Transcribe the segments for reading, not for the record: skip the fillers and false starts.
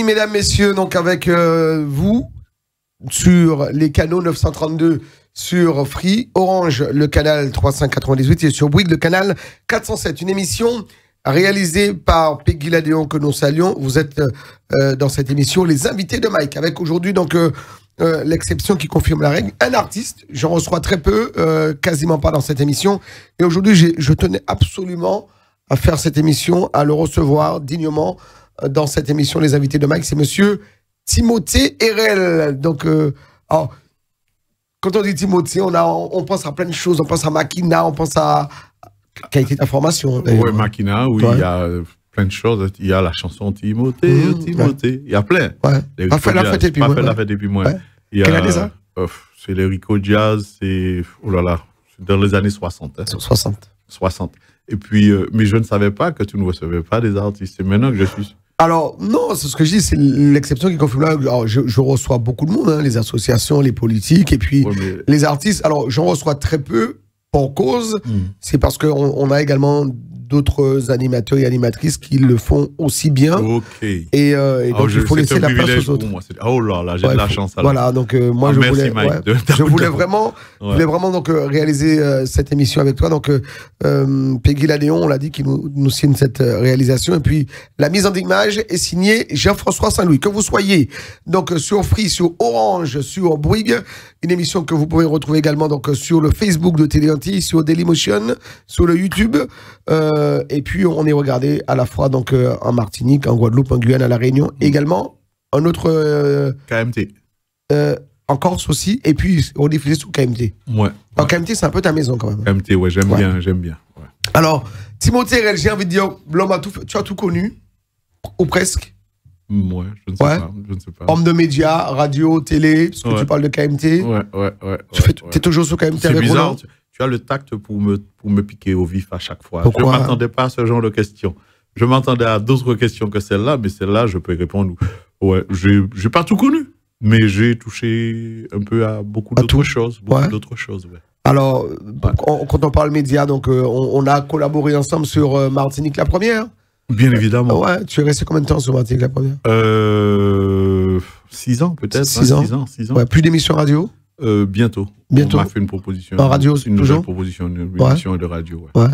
après-midi, mesdames, messieurs, donc avec vous sur les canaux 932 sur Free, Orange le canal 398 et sur Bouygues le canal 407. Une émission réalisée par Peggy Ladéon que nous saluons. Vous êtes dans cette émission les invités de Mike avec aujourd'hui donc l'exception qui confirme la règle, un artiste. J'en reçois très peu, quasiment pas dans cette émission. Et aujourd'hui, je tenais absolument à faire cette émission, à le recevoir dignement dans cette émission, les invités de Mike. C'est monsieur Timothée Erel. Donc, alors, quand on dit Timothée, on pense à plein de choses. On pense à Makina, on pense à qualité d'information. Oui, Makina, oui, il y a plein de choses. Il y a la chanson Timothée, Timothée. Il y a plein. Ouais. Pas fait la fête depuis moi. Pas fait la fête depuis moi. Quelle année ça? C'est les Rico Jazz, c'est oh là là, dans les années 60. Hein. 60. Et puis, mais je ne savais pas que tu ne recevais pas des artistes. C'est maintenant que je suis. Alors, non, c'est ce que je dis, c'est l'exception qui confirme là. Alors, je reçois beaucoup de monde, hein, les associations, les politiques, et puis les artistes. Alors, j'en reçois très peu pour cause. C'est parce qu'on a également d'autres animateurs et animatrices qui le font aussi bien. Et donc, il faut laisser la place aux autres. Oh là là, j'ai de la chance. Alors. Voilà, donc moi, je voulais vraiment donc, réaliser cette émission avec toi. Donc, Peggy Ladéon, on l'a dit, qui nous signe cette réalisation. Et puis, la mise en image est signée Jean-François Saint-Louis. Que vous soyez donc sur Free, sur Orange, sur Bouygues, une émission que vous pouvez retrouver également donc, sur le Facebook de Téléanti, sur Dailymotion, sur le YouTube. Et puis, on est regardé à la fois donc, en Martinique, en Guadeloupe, en Guyane, à La Réunion. Également, un autre... KMT. En Corse aussi. Et puis, on diffuse sous KMT. Ouais. Alors, KMT, c'est un peu ta maison quand même. KMT, ouais, j'aime bien. Ouais. Alors, Timothée Erel, j'ai envie de dire, l'homme tu as tout connu, ou presque. Ouais, je ne sais pas. Homme de médias, radio, télé, parce que tu parles de KMT. Ouais. Tu es toujours sur KMT avec moi. C'est bizarre, tu as le tact pour me piquer au vif à chaque fois. Pourquoi? Je ne m'attendais pas à ce genre de questions. Je m'attendais à d'autres questions que celle-là, mais celle-là, je peux répondre. Ouais, j'ai pas tout connu, mais j'ai touché un peu à beaucoup d'autres choses. Alors, quand on parle médias, donc on a collaboré ensemble sur Martinique la première. Bien évidemment. Ouais, tu es resté combien de temps sur Martinique la première? 6 ans peut-être. 6 ans. Ouais, plus d'émissions radio? Bientôt. On m'a fait une proposition. En radio, une nouvelle proposition, une émission de radio. Ouais.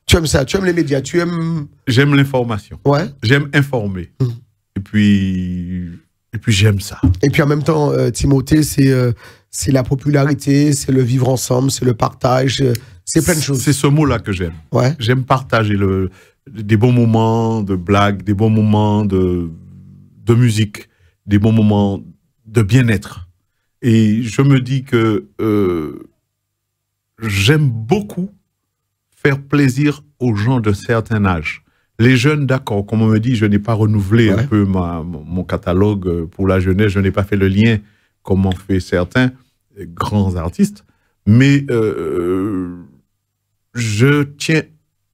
Tu aimes ça? Tu aimes les médias? Tu aimes... J'aime l'information. Ouais. J'aime informer. Et puis j'aime ça. Et puis en même temps, Timothée, c'est la popularité, c'est le vivre ensemble, c'est le partage, c'est plein de choses. C'est ce mot-là que j'aime. Ouais. J'aime partager des bons moments de blagues, des bons moments de musique, des bons moments de bien-être. Et je me dis que j'aime beaucoup faire plaisir aux gens de certain âge. Les jeunes, d'accord, comme on me dit, je n'ai pas renouvelé un peu mon catalogue pour la jeunesse, je n'ai pas fait le lien comme ont fait certains grands artistes, mais je tiens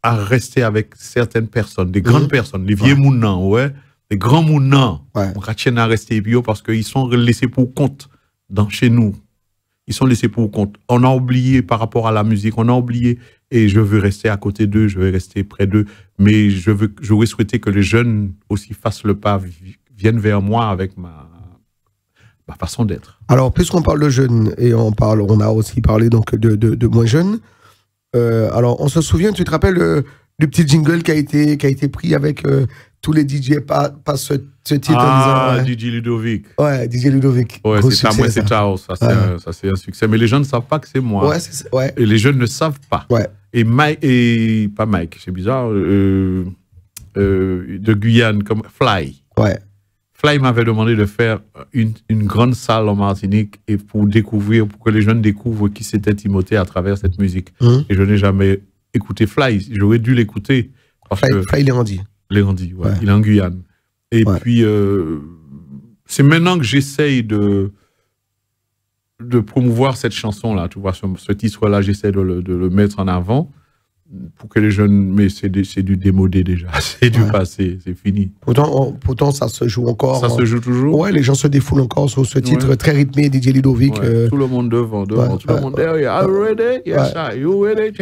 à rester avec certaines personnes, des grandes personnes, les vieux mounans, les grands mounans, on tient à rester bio parce qu'ils sont laissés pour compte chez nous. Ils sont laissés pour compte. On a oublié par rapport à la musique, on a oublié, et je veux rester à côté d'eux, je veux rester près d'eux, mais j'aurais souhaité que les jeunes aussi fassent le pas, viennent vers moi avec ma façon d'être. Alors, puisqu'on parle de jeunes, et on a aussi parlé donc de moins jeunes, alors on se souvient, tu te rappelles du petit jingle qui a été pris avec tous les DJ, pas ce titre en disant... DJ Ludovic. Ouais, DJ Ludovic. Ouais, c'est à moi, c'est Chaos. Ça, c'est un succès. Mais les jeunes ne savent pas que c'est moi. Ouais. Et les jeunes ne savent pas. Ouais. Et pas Mike, c'est bizarre, de Guyane, comme Fly. Ouais. Fly m'avait demandé de faire une grande salle en Martinique et pour que les jeunes découvrent qui c'était Timothée à travers cette musique. Et je n'ai jamais écouté Fly. J'aurais dû l'écouter. Fly Lérandi. Lérandi, ouais. Il est en Guyane. Et puis, c'est maintenant que j'essaye de promouvoir cette chanson-là. Tu vois, ce titre-là, j'essaie de le mettre en avant pour que les jeunes... Mais c'est du démodé déjà. C'est du passé, c'est fini. Pourtant, ça se joue encore. Ça se joue toujours? Ouais, les gens se défoulent encore sur ce titre très rythmé, DJ Ludovic. Tout le monde devant, tout le monde derrière. Are you ready? Yes, sir. You ready?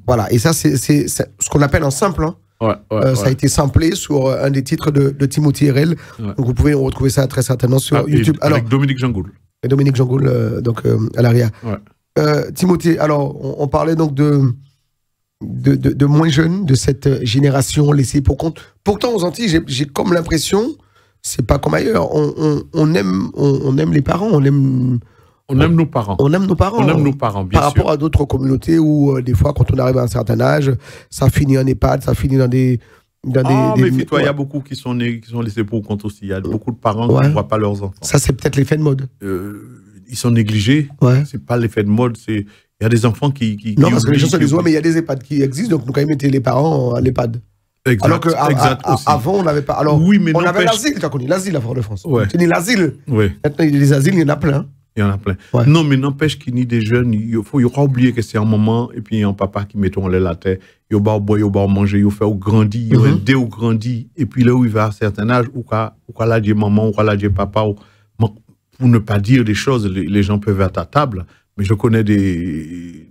Voilà, et ça, c'est ce qu'on appelle en simple. Hein. Ça a été samplé sur un des titres de Timothy RL. Donc vous pouvez retrouver ça très certainement sur YouTube. Avec Dominique Jangoul. Et Dominique Jangoul, donc à l'ARIA. Timothée, alors on parlait donc de moins jeunes, de cette génération laissée pour compte. Pourtant aux Antilles, j'ai comme l'impression, c'est pas comme ailleurs, on aime les parents, on aime nos parents. On aime nos parents. On aime nos parents, bien sûr. Par rapport à d'autres communautés où, des fois, quand on arrive à un certain âge, ça finit en EHPAD, ça finit dans des... mais toi, il y a beaucoup qui sont laissés pour compte aussi. Il y a beaucoup de parents qui ne voient pas leurs enfants. Ça, c'est peut-être l'effet de mode. Ils sont négligés. C'est pas l'effet de mode. Il y a des enfants qui non, parce que les gens se disent, mais il y a des EHPAD qui existent, donc nous, quand même, mettez les parents à l'EHPAD. Exact, alors qu'avant, on n'avait pas. Alors, oui, mais on avait l'asile, tu as connu l'asile à Fort-de-France. Tu dis l'asile. Oui. Maintenant, il y a des asiles, il y en a plein. Il y en a plein. Non, mais n'empêche qu'il y a des jeunes, il faut pas oublier que c'est un moment, et puis il y a un papa qui met en l'air la terre, il va boire, il va manger, il fait grandir, il va aider grandir, et puis là où il va à un certain âge, ou quoi là dire maman, ou quoi là dire papa, pour ne pas dire des choses, les gens peuvent être à table, mais je connais des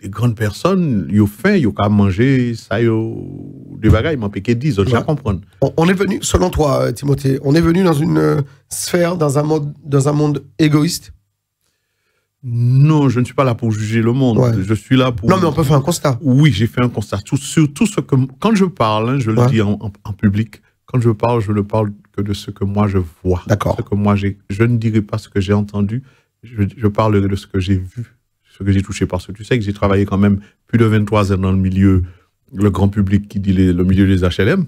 grandes personnes, ils ont faim, ils ont qu'à manger, ça, des bagages, ils m'ont piqué 10, je comprends. On est venu, selon toi, Timothée, on est venu dans une sphère, dans un monde égoïste. Non, je ne suis pas là pour juger le monde. Je suis là pour... Non, mais on peut faire un constat. Oui, j'ai fait un constat. Sur tout ce que... Quand je parle, je le dis en public, quand je parle, je ne parle que de ce que moi je vois. D'accord. Ce que moi je ne dirai pas ce que j'ai entendu, je parle de ce que j'ai vu, ce que j'ai touché. Parce que tu sais que j'ai travaillé quand même plus de 23 ans dans le milieu, le grand public qui dit le milieu des HLM.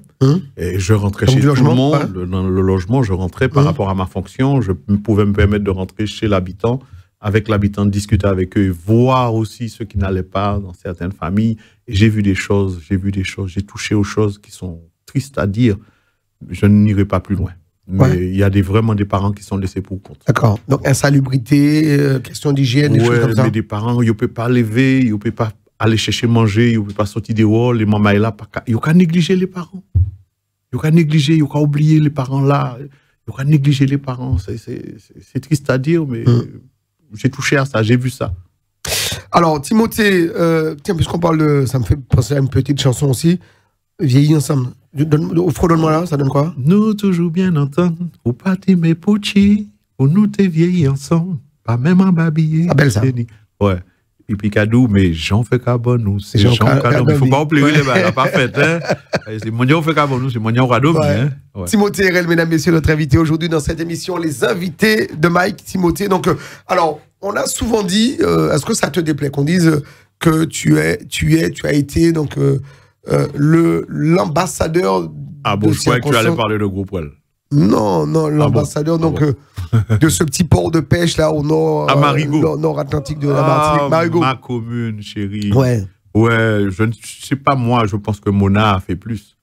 Et je rentrais chez tout le monde, dans le logement, je rentrais par rapport à ma fonction, je pouvais me permettre de rentrer chez l'habitant, avec l'habitant, discuter avec eux, voir aussi ceux qui n'allaient pas dans certaines familles. Et j'ai vu des choses, j'ai touché aux choses qui sont tristes à dire. Je n'irai pas plus loin. Mais il y a vraiment des parents qui sont laissés pour compte. D'accord. Donc, insalubrité, question d'hygiène, des choses comme ça. Mais des parents, ils ne peuvent pas lever, ils ne peuvent pas aller chercher manger, ils ne peuvent pas sortir dehors, les mamans là, ils n'ont qu'à négliger les parents. Ils n'ont qu'à négliger, ils n'ont qu'à oublier les parents là. Ils n'ont qu'à négliger les parents. C'est triste à dire, mais... J'ai touché à ça, j'ai vu ça. Alors, Timothée, tiens, puisqu'on parle de... Ça me fait penser à une petite chanson aussi. Vieillis ensemble. Fredonne-moi là, ça donne quoi? Nous toujours bien entendre, ou pas t'aimer pochi, ou nous t'es vieillis ensemble, pas même en babillé. Ah, belle ça. Ouais. Et puis Kadou, mais Jean fait carbone, nous, c'est Jean Kadou. Il ne faut pas oublier les balles, pas fait, hein. C'est Monia fait carbone, nous, c'est Monia Radom, hein. Timothée RL, mesdames, messieurs, notre invité aujourd'hui dans cette émission, les invités de Mike, Timothée. Donc, alors, on a souvent dit, est-ce que ça te déplaît qu'on dise que tu as été, donc, l'ambassadeur. Ah bon, je croyais que tu allais parler de gros poil. Non, l'ambassadeur de ce petit port de pêche là au nord, nord-atlantique de la Martinique, Marigot. Ma commune, chérie. Ouais, je ne sais pas moi, je pense que Mona a fait plus.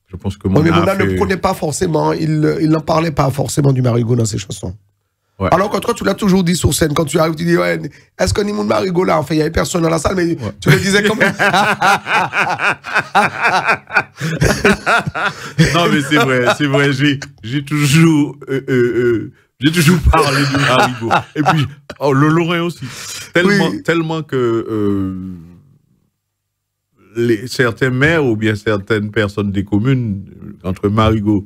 Je pense que Mona mais Mona ne prenait pas forcément, il n'en parlait pas forcément du Marigot dans ses chansons. Ouais. Alors que toi, tu l'as toujours dit sur scène, quand tu arrives, tu dis, ouais, est-ce qu'on y a de Marigot là? Enfin, il n'y avait personne dans la salle, mais tu le disais quand même. Non, mais c'est vrai, j'ai toujours parlé du Marigot. Et puis, le Lorrain aussi. Tellement que certains maires ou bien certaines personnes des communes, entre Marigot,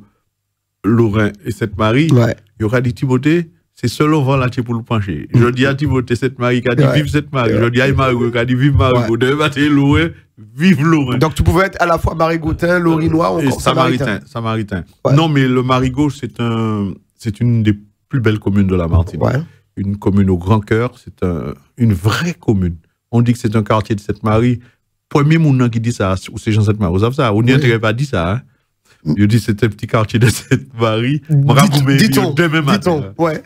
Lorrain et Sainte-Marie, il y aura des Timothée. C'est selon vent là pour le pencher. Je dis à Timothée Sainte-Marie qui a dit vive Sainte-Marie. Je dis à Marigot qui a dit vive Marigot. De battre Lorrain, vive Lorrain. Donc tu pouvais être à la fois Marigoutin, Lorinois ou encore Samaritain. Non, mais le Marigot, c'est une des plus belles communes de la Martinique. Une commune au grand cœur. C'est une vraie commune. On dit que c'est un quartier de Sainte-Marie. Premier monde qui dit ça, c'est Jean Sainte-Marie. Vous savez ça? On n'y a pas dit ça, hein? Je dis c'est un petit quartier de Sainte-Marie. Dit-on, ouais.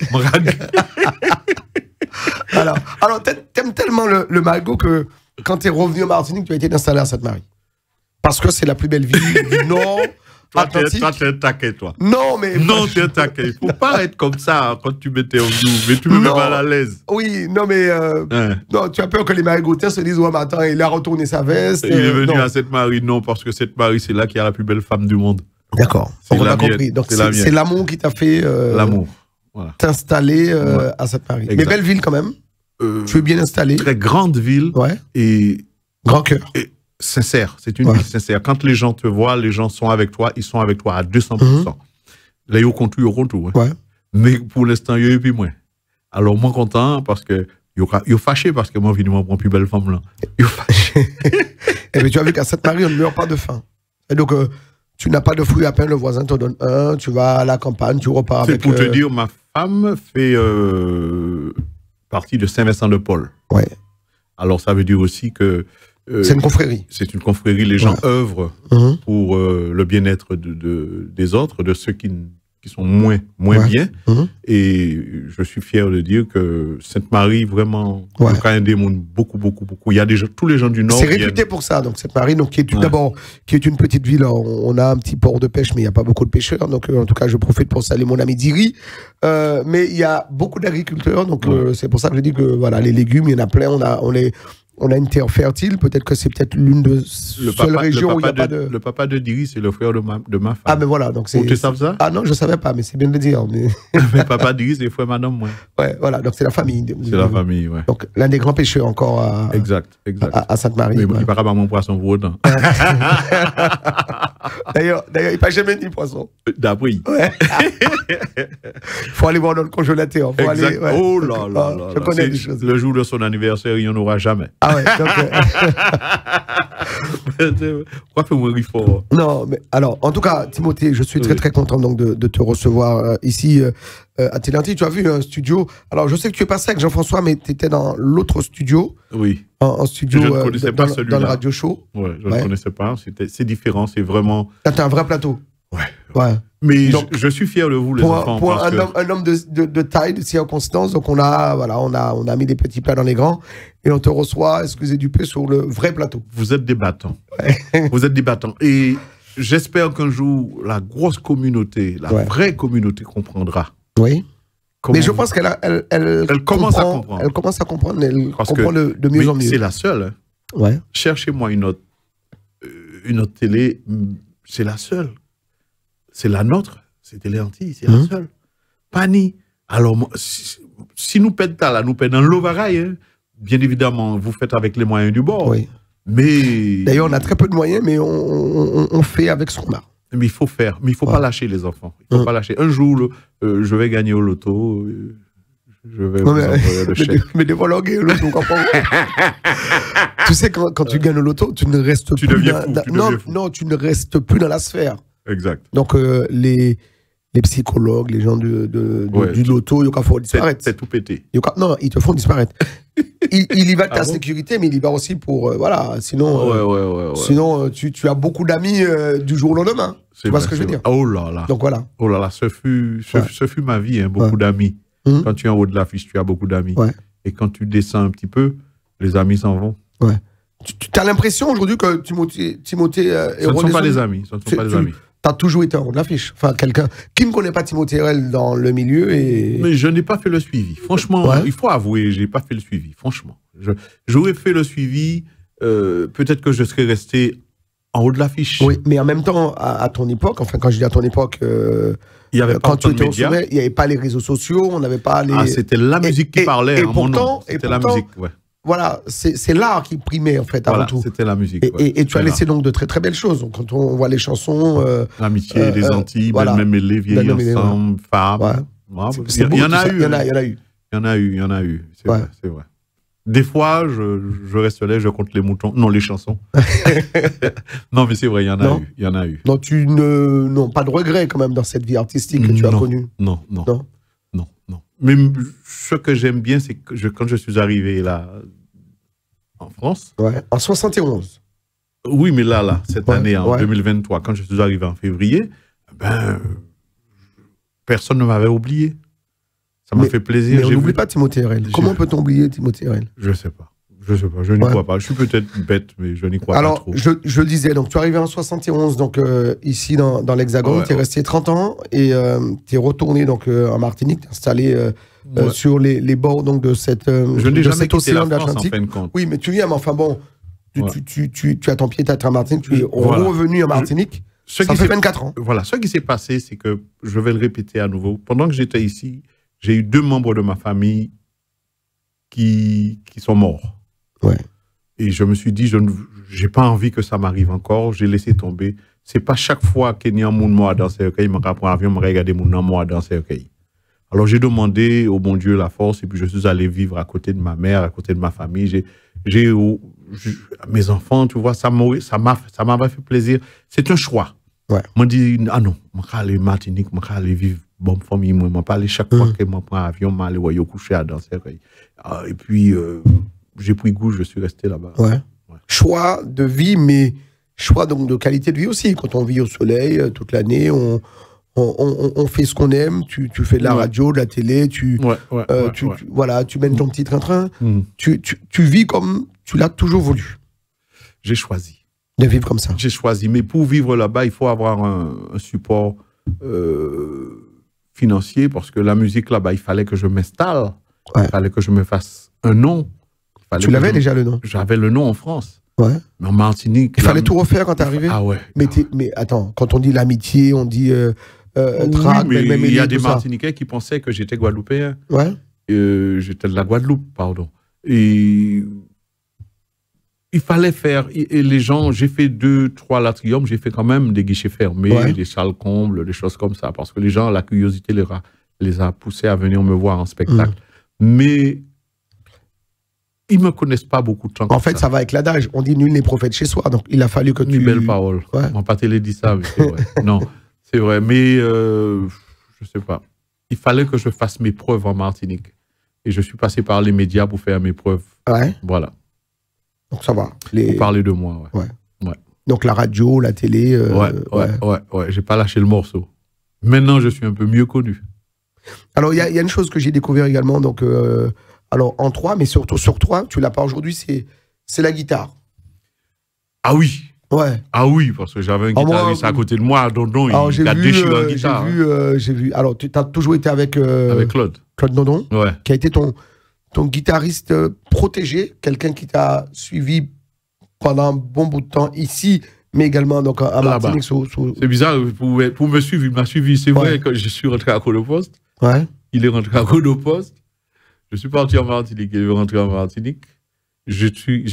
Alors t'aimes tellement le Marigot que quand t'es revenu en Martinique, tu as été installé à Sainte-Marie. Parce que c'est la plus belle ville du Nord. Toi, t'es un taquet, toi. Non, mais... Non, t'es un taquet. Il ne faut pas être comme ça quand tu mettais en nous. Mais tu me mets mal à l'aise. Oui, non, mais... Non, tu as peur que les Marigotiens se disent, ouais, mais attends, il a retourné sa veste. Il est venu à Sainte-Marie, non, parce que Sainte-Marie, c'est là qu'il y a la plus belle femme du monde. D'accord. On a compris. Donc, c'est l'amour qui t'a fait... l'amour. Voilà. T'installer à Sainte-Marie. Mais belle ville, quand même. Tu es bien installé. Très grande ville. Ouais. Et... Grand cœur. sincère. C'est une vie sincère. Quand les gens te voient, les gens sont avec toi, ils sont avec toi à 200%. Là, ils comptent tout. Hein. Mais pour l'instant, il y a eu plus moins. Alors, moi, content parce que ils sont fâchés parce que moi, évidemment, je prends plus belle femme là. Ils sont fâchés. Et bien, tu as vu qu'à Sainte-Marie, on ne meurt pas de faim. Et donc, tu n'as pas de fruits à peine, le voisin te donne un, tu vas à la campagne, tu repars avec... C'est pour te dire, ma femme fait partie de Saint-Vincent-de-Paul. Ouais. Alors, ça veut dire aussi que... c'est une confrérie. C'est une confrérie. Les gens œuvrent pour le bien-être des autres, de ceux qui sont moins bien. Et je suis fier de dire que Sainte-Marie, vraiment, a des mondes beaucoup. Il y a tous les gens du Nord. C'est réputé pour ça. Donc, Sainte-Marie, donc, qui est une petite ville. On a un petit port de pêche, mais il n'y a pas beaucoup de pêcheurs. Donc, en tout cas, je profite pour saluer mon ami Diri. Mais il y a beaucoup d'agriculteurs. Donc, c'est pour ça que je dis que, voilà, les légumes, il y en a plein. On a une terre fertile, peut-être que c'est peut-être l'une de seules régions où il n'y a pas de... Le papa de Diri, c'est le frère de ma femme. Ah, mais voilà. Donc tu savais ça? Ah non, je ne savais pas, mais c'est bien de le dire. Mais, mais papa Diri, c'est le frère madame, moi. Ouais, voilà, donc c'est la famille. C'est la famille, ouais. Donc l'un des grands pêcheurs encore à Sainte-Marie. Mais il ne parle pas mon poisson pour autant. D'ailleurs, il ne parle jamais ni poisson. D'après. Ouais. Il faut aller voir dans le congélateur. Exact. Oh là là. Je connais des choses. Le jour de son anniversaire, il n'y en aura jamais. Ah ouais, donc... Pourquoi fais-moi rire fort? Non, mais alors, en tout cas, Timothée, je suis très content donc, de te recevoir ici à Téléanti. Tu as vu un studio. Alors, je sais que tu es passé avec Jean-François, mais tu étais dans l'autre studio. Oui. En studio je ne connaissais pas celui-là. Dans le radio show. Ouais, je ne connaissais pas. C'est différent, c'est vraiment... T'as un vrai plateau. Ouais. Mais donc, je suis fier de vous, les enfants. Pour un homme de taille, de circonstance, donc on a mis des petits plats dans les grands et on te reçoit, excusez du peu, sur le vrai plateau. Vous êtes des battants. Vous êtes des battants. Et j'espère qu'un jour, la grosse communauté, la vraie communauté comprendra. Oui. Mais je pense qu'elle commence à comprendre. Elle commence à comprendre, elle comprend de mieux en mieux. C'est la seule. Hein. Ouais. Cherchez-moi une autre télé, c'est la seule. C'est la nôtre, c'est Téléanti, c'est la seule. Pani. Alors, si nous pètons là, nous pètons dans l'ovarail, hein, bien évidemment, vous faites avec les moyens du bord. Oui. Mais... D'ailleurs, on a très peu de moyens, mais on fait avec ce qu'on a. Mais il faut faire, mais il ne faut pas lâcher les enfants. Il ne faut pas lâcher. Un jour, je vais gagner au loto, je vais vous envoyer le chèque. Mais des fois, gagner au loto, comprends. Tu sais, quand tu gagnes au loto, tu ne restes plus... Non, tu ne restes plus dans la sphère. Exact. Donc, les psychologues, les gens du loto, ils font disparaître. C'est tout pété. Non, ils te font disparaître. il y va de ta sécurité, mais il y va aussi pour... voilà, sinon, sinon tu as beaucoup d'amis du jour au lendemain. Tu vois ce que je veux dire? Oh là là. Donc voilà. Oh là là, ce fut ma vie, hein, beaucoup d'amis. Quand tu es en haut de l'affiche, tu as beaucoup d'amis. Et quand tu descends un petit peu, les amis s'en vont. Ouais. Tu as l'impression aujourd'hui que Timothée ce ne sont pas des amis. Ce ne sont pas des amis. Tu as toujours été en haut de l'affiche. Enfin, quelqu'un qui ne connaît pas Timothée Herel dans le milieu. Mais je n'ai pas fait le suivi. Franchement, il faut avouer, je n'ai pas fait le suivi. Franchement. J'aurais fait le suivi, peut-être que je serais resté en haut de l'affiche. Oui, mais en même temps, à ton époque, enfin, quand je dis à ton époque, il y avait pas quand tu étais au sommet, il n'y avait pas les réseaux sociaux, on n'avait pas les... Ah, c'était la musique qui parlait, et pourtant, c'était la musique, ouais. Voilà, c'est l'art qui primait en fait avant tout. C'était la musique. Et tu as laissé donc de très très belles choses. Donc, quand on voit les chansons, l'amitié, les Antilles, même les vieilles ensemble, femmes. Il y en a eu. Il y en a eu. C'est vrai. Des fois, je reste là, je compte les moutons, non les chansons. Non, mais c'est vrai, il y en a eu. Non, pas de regret quand même dans cette vie artistique que tu as connue. Non. Mais ce que j'aime bien, c'est que quand je suis arrivé là, en France. En 71. Oui, mais là, cette année, en 2023, quand je suis arrivé en février, personne ne m'avait oublié. Ça m'a fait plaisir. Mais on n'oublie pas Timothée Herel. Comment peut-on oublier Timothée Herel? Je ne sais pas. Je n'y crois pas. Je suis peut-être bête, mais je n'y crois pas trop. Alors, je le disais, donc tu es arrivé en 71, donc ici dans l'Hexagone, tu es resté 30 ans et tu es retourné donc, en Martinique, tu es installé sur les bords donc, de cette je n'ai jamais quitté la France, en fin de compte. Oui, mais tu viens, mais enfin bon, tu as ton pied à terre en Martinique, tu es revenu en Martinique, ça fait 24 ans. Voilà, ce qui s'est passé, c'est que, je vais le répéter à nouveau, pendant que j'étais ici, j'ai eu 2 membres de ma famille qui sont morts. Et je me suis dit, je n'ai pas envie que ça m'arrive encore. J'ai laissé tomber. C'est pas chaque fois qu'il y a un monde moi dans cercueil, je prends avion, je regarde mon moi dans cercueil. Alors j'ai demandé au bon Dieu la force et puis je suis allé vivre à côté de ma mère, à côté de ma famille. J'ai mes enfants, tu vois, ça m'a fait plaisir. C'est un choix. Ouais. Moi dit ah non, je vais aller Martinique, je vais aller vivre bonne famille, moi je vais pas aller chaque fois que je prends avion, je vais aller voir coucher à dans cercueil. Et puis j'ai pris goût, je suis resté là-bas. Ouais. Choix de vie, mais choix donc de qualité de vie aussi. Quand on vit au soleil toute l'année, on fait ce qu'on aime. Tu fais de la radio, de la télé, voilà, tu mènes ton petit train-train. Tu vis comme tu l'as toujours voulu. J'ai choisi. De vivre comme ça. J'ai choisi. Mais pour vivre là-bas, il faut avoir un support financier parce que la musique là-bas, il fallait que je m'installe. Ouais. Il fallait que je me fasse un nom. Tu l'avais déjà le nom? J'avais le nom en France. Ouais. Mais en Martinique. Il fallait tout refaire quand t'es arrivé? Ah ouais. Mais attends, quand on dit l'amitié, on dit trac, mais il y a des Martiniquais qui pensaient que j'étais guadeloupéen. Ouais. J'étais de la Guadeloupe, pardon. Et il fallait faire. Et les gens, j'ai fait 2-3 Latrium, j'ai fait quand même des guichets fermés, des salles combles, des choses comme ça. Parce que les gens, la curiosité les a poussés à venir me voir en spectacle. Mais ils ne me connaissent pas beaucoup de temps. En fait, ça va avec l'adage. On dit nul n'est prophète chez soi. Donc, il a fallu que tu... Une belle parole. Ouais. On va pas te le dire ça, mais c'est vrai. Non, c'est vrai. Mais je sais pas. Il fallait que je fasse mes preuves en Martinique. Et je suis passé par les médias pour faire mes preuves. Ouais. Voilà. Donc, ça va. Pour parler de moi, ouais. Donc, la radio, la télé... Ouais. J'ai pas lâché le morceau. Maintenant, je suis un peu mieux connu. Alors, il y a une chose que j'ai découvert également, donc... alors, en toi, mais surtout sur toi, tu l'as pas aujourd'hui, c'est la guitare. Ah oui. Ouais. Ah oui, parce que j'avais un guitariste à côté de moi, Dondon, il a déchiré la guitare. J'ai vu. Alors, tu as toujours été avec... avec Claude. Claude Dondon, ouais. Qui a été ton guitariste protégé, quelqu'un qui t'a suivi pendant un bon bout de temps ici, mais également donc, à Martinique. C'est bizarre, pour me suivre, il m'a suivi. C'est vrai que je suis rentré à Codopost. Ouais. Il est rentré à Codopost. Je suis parti en Martinique, il est rentré en Martinique. J'ai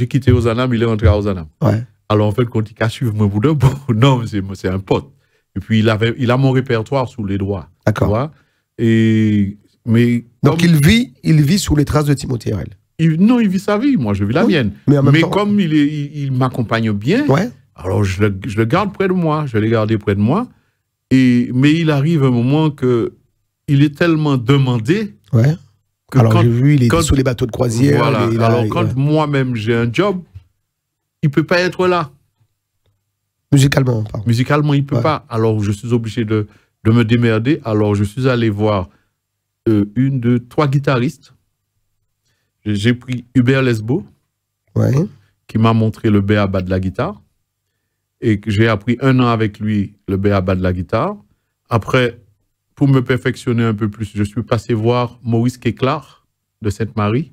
quitté Ozanam, il est rentré à Ozanam. Ouais. Alors en fait, quand il a suivi mon bout de non, c'est un pote. Et puis il a mon répertoire sous les doigts. D'accord. Donc il vit sous les traces de Timothée Herrel. Non, il vit sa vie, moi je vis la mienne. Mais comme il m'accompagne bien, alors je le garde près de moi, je l'ai gardé près de moi. Mais il arrive un moment que il est tellement demandé. Ouais. Alors j'ai vu, il est sous les bateaux de croisière. Voilà. Alors quand moi-même j'ai un job, il ne peut pas être là. Musicalement, pardon. Musicalement, il ne peut pas. Alors je suis obligé de me démerder. Alors je suis allé voir 1, 2, 3 guitaristes. J'ai pris Hubert Lesbo, qui m'a montré le b.a.-ba de la guitare. Et que j'ai appris 1 an avec lui le b.a.-ba de la guitare. Après, pour me perfectionner un peu plus, je suis passé voir Maurice Kéclar de Sainte-Marie,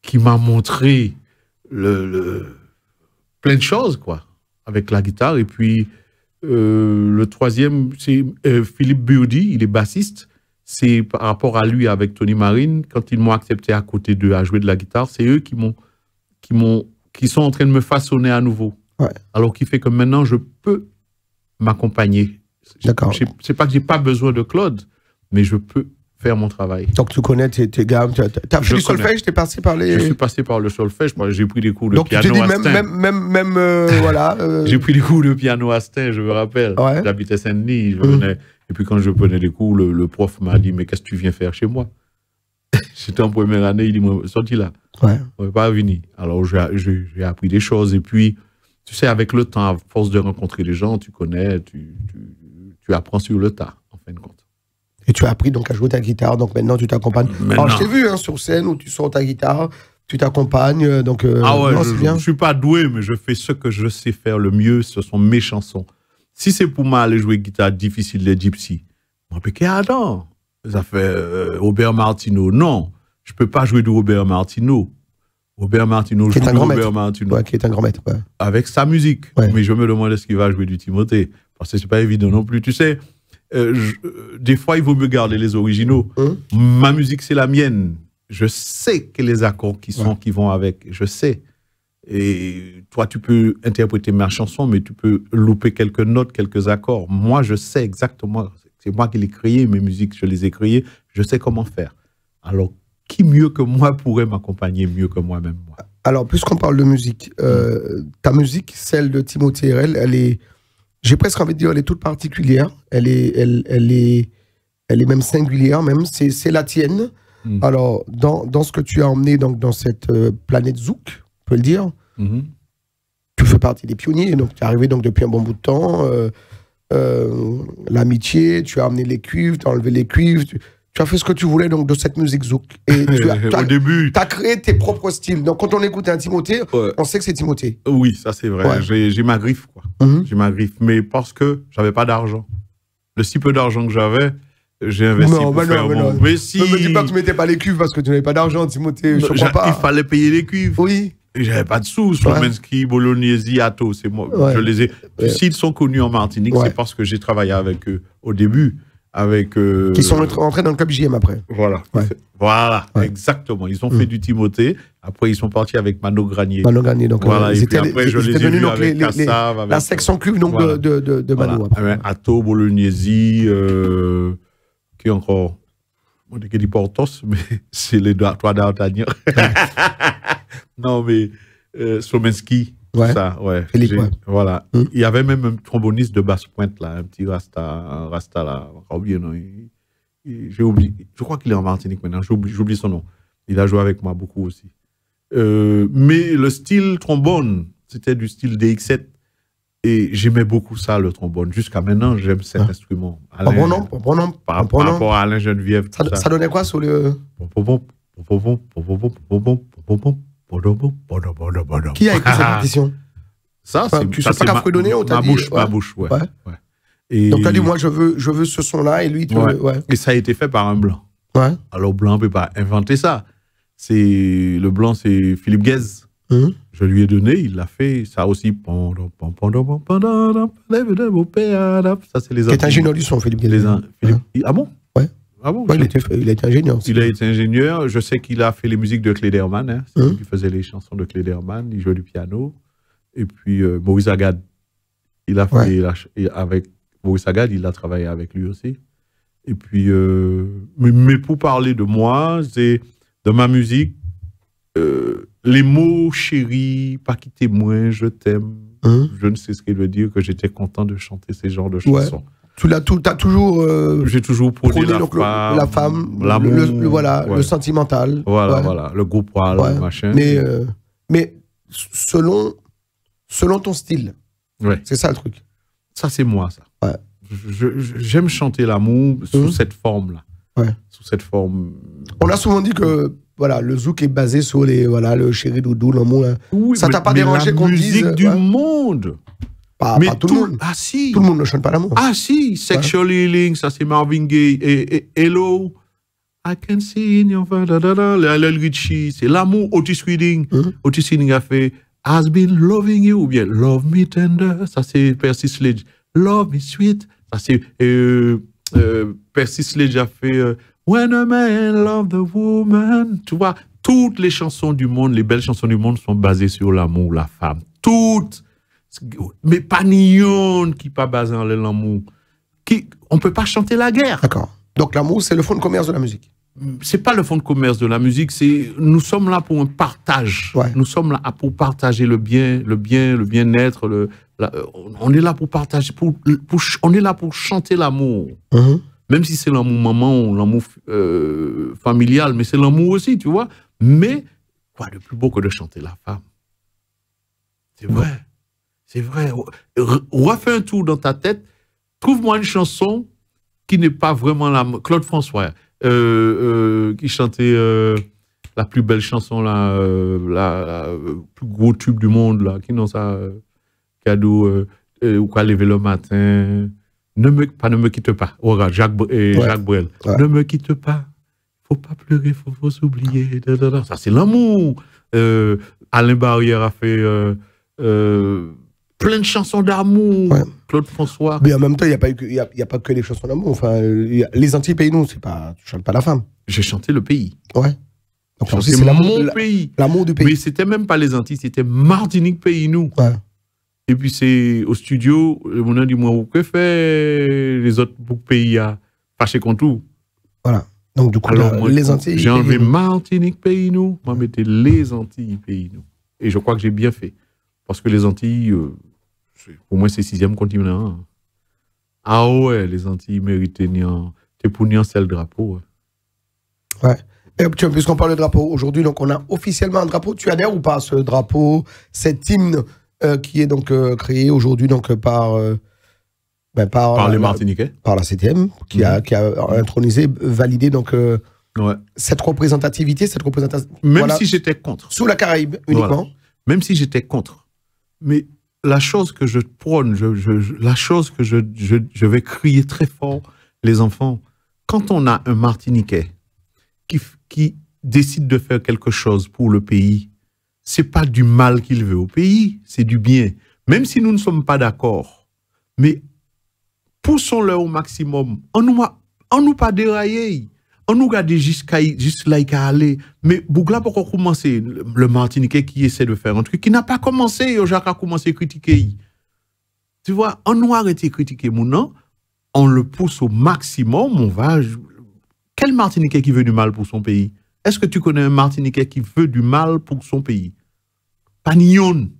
qui m'a montré plein de choses, quoi, avec la guitare. Et puis, le troisième, c'est Philippe Burdi, il est bassiste. C'est par rapport à lui avec Tony Marine, quand ils m'ont accepté à côté d'eux à jouer de la guitare, c'est eux qui sont en train de me façonner à nouveau. Ouais. Alors qui fait que maintenant, je peux m'accompagner. D'accord. C'est pas que j'ai pas besoin de Claude, mais je peux faire mon travail. Donc tu connais tes gammes, tu as fait du solfège, t'es passé par les... Je suis passé par le solfège, j'ai pris des cours de piano à Astin. Même voilà... J'ai pris des cours de piano à Astin, je me rappelle. Ouais. J'habitais Saint-Denis, je venais... Et puis quand je prenais des cours, le prof m'a dit, mais qu'est-ce que tu viens faire chez moi? J'étais en première année, il dit, sorti là. Ouais. On ne va pas venir. Alors j'ai appris des choses. Et puis, tu sais, avec le temps, à force de rencontrer les gens, tu connais, tu apprends sur le tas, en fin de compte. Et tu as appris donc à jouer ta guitare, donc maintenant tu t'accompagnes. Alors je t'ai vu sur scène où tu sors ta guitare, tu t'accompagnes, donc... ah ouais, je ne suis pas doué, mais je fais ce que je sais faire le mieux, ce sont mes chansons. Si c'est pour moi aller jouer guitare difficile, les gypsies, moi, attends, ça fait Robert Martineau. Non, je ne peux pas jouer du Robert Martineau. Robert Martineau, qui est un grand maître. Ouais, qui est un grand maître. Ouais. Avec sa musique. Ouais. Mais je me demande est-ce qu'il va jouer du Timothée. Parce que ce n'est pas évident non plus. Tu sais, des fois, il vaut mieux garder les originaux. Ma musique, c'est la mienne. Je sais que les accords qui vont avec, je sais. Et toi, tu peux interpréter ma chanson, mais tu peux louper quelques notes, quelques accords. Moi, je sais exactement, c'est moi qui l'ai créé, mes musiques, je les ai créées, je sais comment faire. Alors, qui mieux que moi pourrait m'accompagner mieux que moi-même, moi? Alors, puisqu'on parle de musique, ta musique, celle de Timothée Herel, elle est, j'ai presque envie de dire, elle est toute particulière. Elle est même singulière, même. C'est la tienne. Alors, dans ce que tu as emmené donc, dans cette planète Zouk, on peut le dire, tu fais partie des pionniers. Donc, tu es arrivé donc, depuis un bon bout de temps. L'amitié, tu as amené les cuivres, tu as enlevé les cuivres. Tu as fait ce que tu voulais donc, de cette musique Zouk. Et au début, tu as créé tes propres styles. Donc, quand on écoute un Timothée, on sait que c'est Timothée. Oui, ça c'est vrai. Ouais. J'ai ma griffe, quoi. J'ai ma griffe. Mais parce que j'avais pas d'argent. Le si peu d'argent que j'avais, j'ai investi pour faire mon... Mais si... Ne me dis pas que tu mettais pas les cuivres parce que tu n'avais pas d'argent, Timothée. Je comprends pas. Il fallait payer les cuivres. Oui. J'avais pas de sous. Slomenski, Bolognesi, Atto, c'est moi. Je les ai... S'ils sont connus en Martinique, c'est parce que j'ai travaillé avec eux au début. Qui sont rentrés dans le club JM après. Voilà. Voilà, exactement. Ils ont fait du Timothée. Après, ils sont partis avec Mano Granier. Mano Granier, donc. Voilà. Et puis après, je les ai vus avec Kassav. La section cuve donc, de Mano. Voilà. Atto, Bolognesi, qui encore. On dit qu'il dit Portos, mais c'est les trois d'Artagnan. Non, mais Slomenski. Ça, Philippe, voilà. Il y avait même un tromboniste de basse pointe, là, un petit Rasta là. Encore bien, non, j'ai oublié. Je crois qu'il est en Martinique maintenant. J'oublie son nom. Il a joué avec moi beaucoup aussi. Mais le style trombone, c'était du style DX7. Et j'aimais beaucoup ça, le trombone. Jusqu'à maintenant, j'aime cet instrument. Par rapport à Alain Geneviève. Ça donnait quoi sur le. Qui a écrit cette partition? Ça, c'est tu sais pas qu'à Fredonné, on t'a dit. Ma bouche, ouais. Et donc, tu as dit, moi, je veux ce son-là, et lui, tu veux. Et ça a été fait par un blanc. Alors, blanc ne peut pas inventer ça. Le blanc, c'est Philippe Guez. Je lui ai donné, il l'a fait. Ça aussi. Ça, c'est les. Qui est ingénieur du son, Philippe Guez. Ah bon? Ah bon, il a été ingénieur. Il a été ingénieur. Je sais qu'il a fait les musiques de Klederman. Hein. C'est lui qui faisait les chansons de Klederman. Il jouait du piano. Et puis Maurice Agad. Il a fait avec Maurice Agad, il a travaillé avec lui aussi. Et puis, mais pour parler de moi, c'est de ma musique, les mots chéri, pas quitter moi, je t'aime. Je ne sais ce qu'il veut dire, que j'étais content de chanter ces genres de chansons. T'as toujours. J'ai toujours prôné la femme, l'amour, le sentimental. Voilà, le gros poil, le machin. Mais selon ton style. C'est ça le truc. Ça, c'est moi, ça. J'aime chanter l'amour sous cette forme-là. Sous cette forme. On a souvent dit que le zouk est basé sur le chéri doudou, l'amour. Oui, ça t'a pas dérangé qu'on dise. La musique du monde. Pas tout le monde. Ah si. Tout le monde ne chante pas l'amour. Ah si. Sexual Healing, ça c'est Marvin Gaye. Et Hello, I can see in your face. Lionel Richie, c'est l'amour. Otis Redding. Otis Redding a fait Has been loving you, ou bien Love Me Tender. Ça c'est Percy Sledge. Love Me Sweet. Ça c'est Percy Sledge a fait When a Man Love the Woman. Tu vois, toutes les chansons du monde, les belles chansons du monde sont basées sur l'amour, la femme. Toutes. Mais pas Nyon qui pas basé en l'amour. On peut pas chanter la guerre. D'accord. Donc l'amour, c'est le fond de commerce de la musique. C'est pas le fond de commerce de la musique. Nous sommes là pour un partage. Nous sommes là pour partager le bien-être. On est là pour partager. On est là pour chanter l'amour. Même si c'est l'amour maman, l'amour familial, mais c'est l'amour aussi, tu vois. Mais quoi de plus beau que de chanter la femme? C'est vrai. C'est vrai. Refais un tour dans ta tête. Trouve-moi une chanson qui n'est pas vraiment la... Claude François, qui chantait la plus belle chanson, la plus gros tube du monde, là, qui n'ont ça, cadeau, ou quoi, lever le matin. Ne me quitte pas. Oh, regarde, Jacques Brel. Ne me quitte pas. Faut pas pleurer, faut s'oublier. Ça, c'est l'amour. Alain Barrière a fait... plein de chansons d'amour, Claude François. Mais en même temps, il n'y a pas que les chansons d'amour. Enfin, les Antilles, pays nous, tu chantes pas la femme. J'ai chanté le pays. C'est mon pays. L'amour du pays. Mais c'était même pas les Antilles, c'était Martinique pays nous. Ouais. Et puis c'est au studio, on a dit moi, que fait les autres pays à fâcher contre tout. Voilà. Donc du coup, alors, les Antilles. J'ai enlevé Martinique pays nous, moi mettais les Antilles pays nous. Et je crois que j'ai bien fait. Parce que les Antilles, pour moi c'est 6e continent. Ah ouais, les Antilles méritaient t'es pour nier le drapeau. Ouais. Et puisqu'on parle de drapeau aujourd'hui, donc on a officiellement un drapeau. Tu adhères ou pas à ce drapeau, cet hymne qui est donc créé aujourd'hui donc par les Martiniquais, par la 7e, qui a intronisé, validé donc cette représentativité, même si j'étais contre. Sous la Caraïbe uniquement. Voilà. Même si j'étais contre. Mais la chose que je prône, la chose que je vais crier très fort, les enfants, quand on a un Martiniquais qui décide de faire quelque chose pour le pays, c'est pas du mal qu'il veut au pays, c'est du bien. Même si nous ne sommes pas d'accord, mais poussons-le au maximum. On nous pas dérailler. On nous garde juste là il aller. Mais Bougla pourquoi commencer le Martiniquais qui essaie de faire un truc qui n'a pas commencé, Jacques a commencé à critiquer. Tu vois, on nous arrête de critiquer mon nom, on le pousse au maximum, on va. Quel Martiniquais qui veut du mal pour son pays? Est-ce que tu connais un Martiniquais qui veut du mal pour son pays? Pagnon.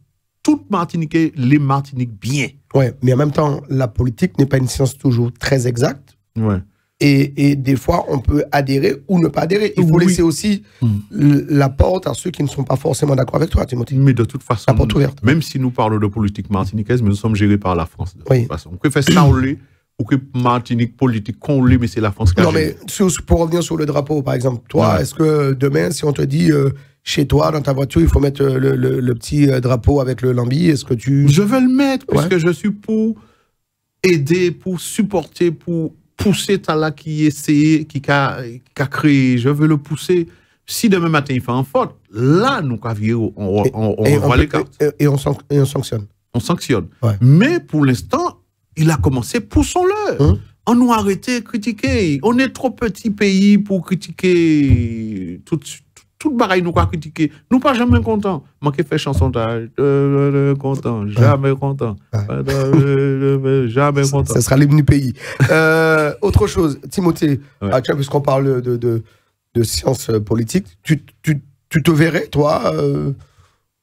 Tout Martiniquais, les Martiniques bien. Ouais, mais en même temps, la politique n'est pas une science toujours très exacte. Ouais. Et des fois, on peut adhérer ou ne pas adhérer. Il faut laisser aussi la porte à ceux qui ne sont pas forcément d'accord avec toi, Timothée. Mais de toute façon, la porte ouverte. Même si nous parlons de politique martiniquaise, mais nous sommes gérés par la France. De toute façon. On peut faire ça ou que Martinique politique qu'on l'est, mais c'est la France qui a Non, mais pour revenir sur le drapeau, par exemple, toi, est-ce que demain, si on te dit chez toi, dans ta voiture, il faut mettre le petit drapeau avec le lambi, est-ce que tu... Je veux le mettre, puisque je suis pour aider, pour supporter, pour pousser Tala qui essaie, qui a créé, je veux le pousser. Si demain matin il fait un faute, là, nous, on voit les cartes. Et on sanctionne. On sanctionne. Ouais. Mais pour l'instant, il a commencé, poussons-le. On nous a arrêté de critiquer. On est trop petit pays pour critiquer tout bagaille nous pas critiquer. Nous pas jamais contents. Moi qui fais chanson content, jamais content. Jamais content. Ça sera l'hymne du pays. Autre chose, Timothée, puisqu'on parle de sciences politiques, tu te verrais, toi,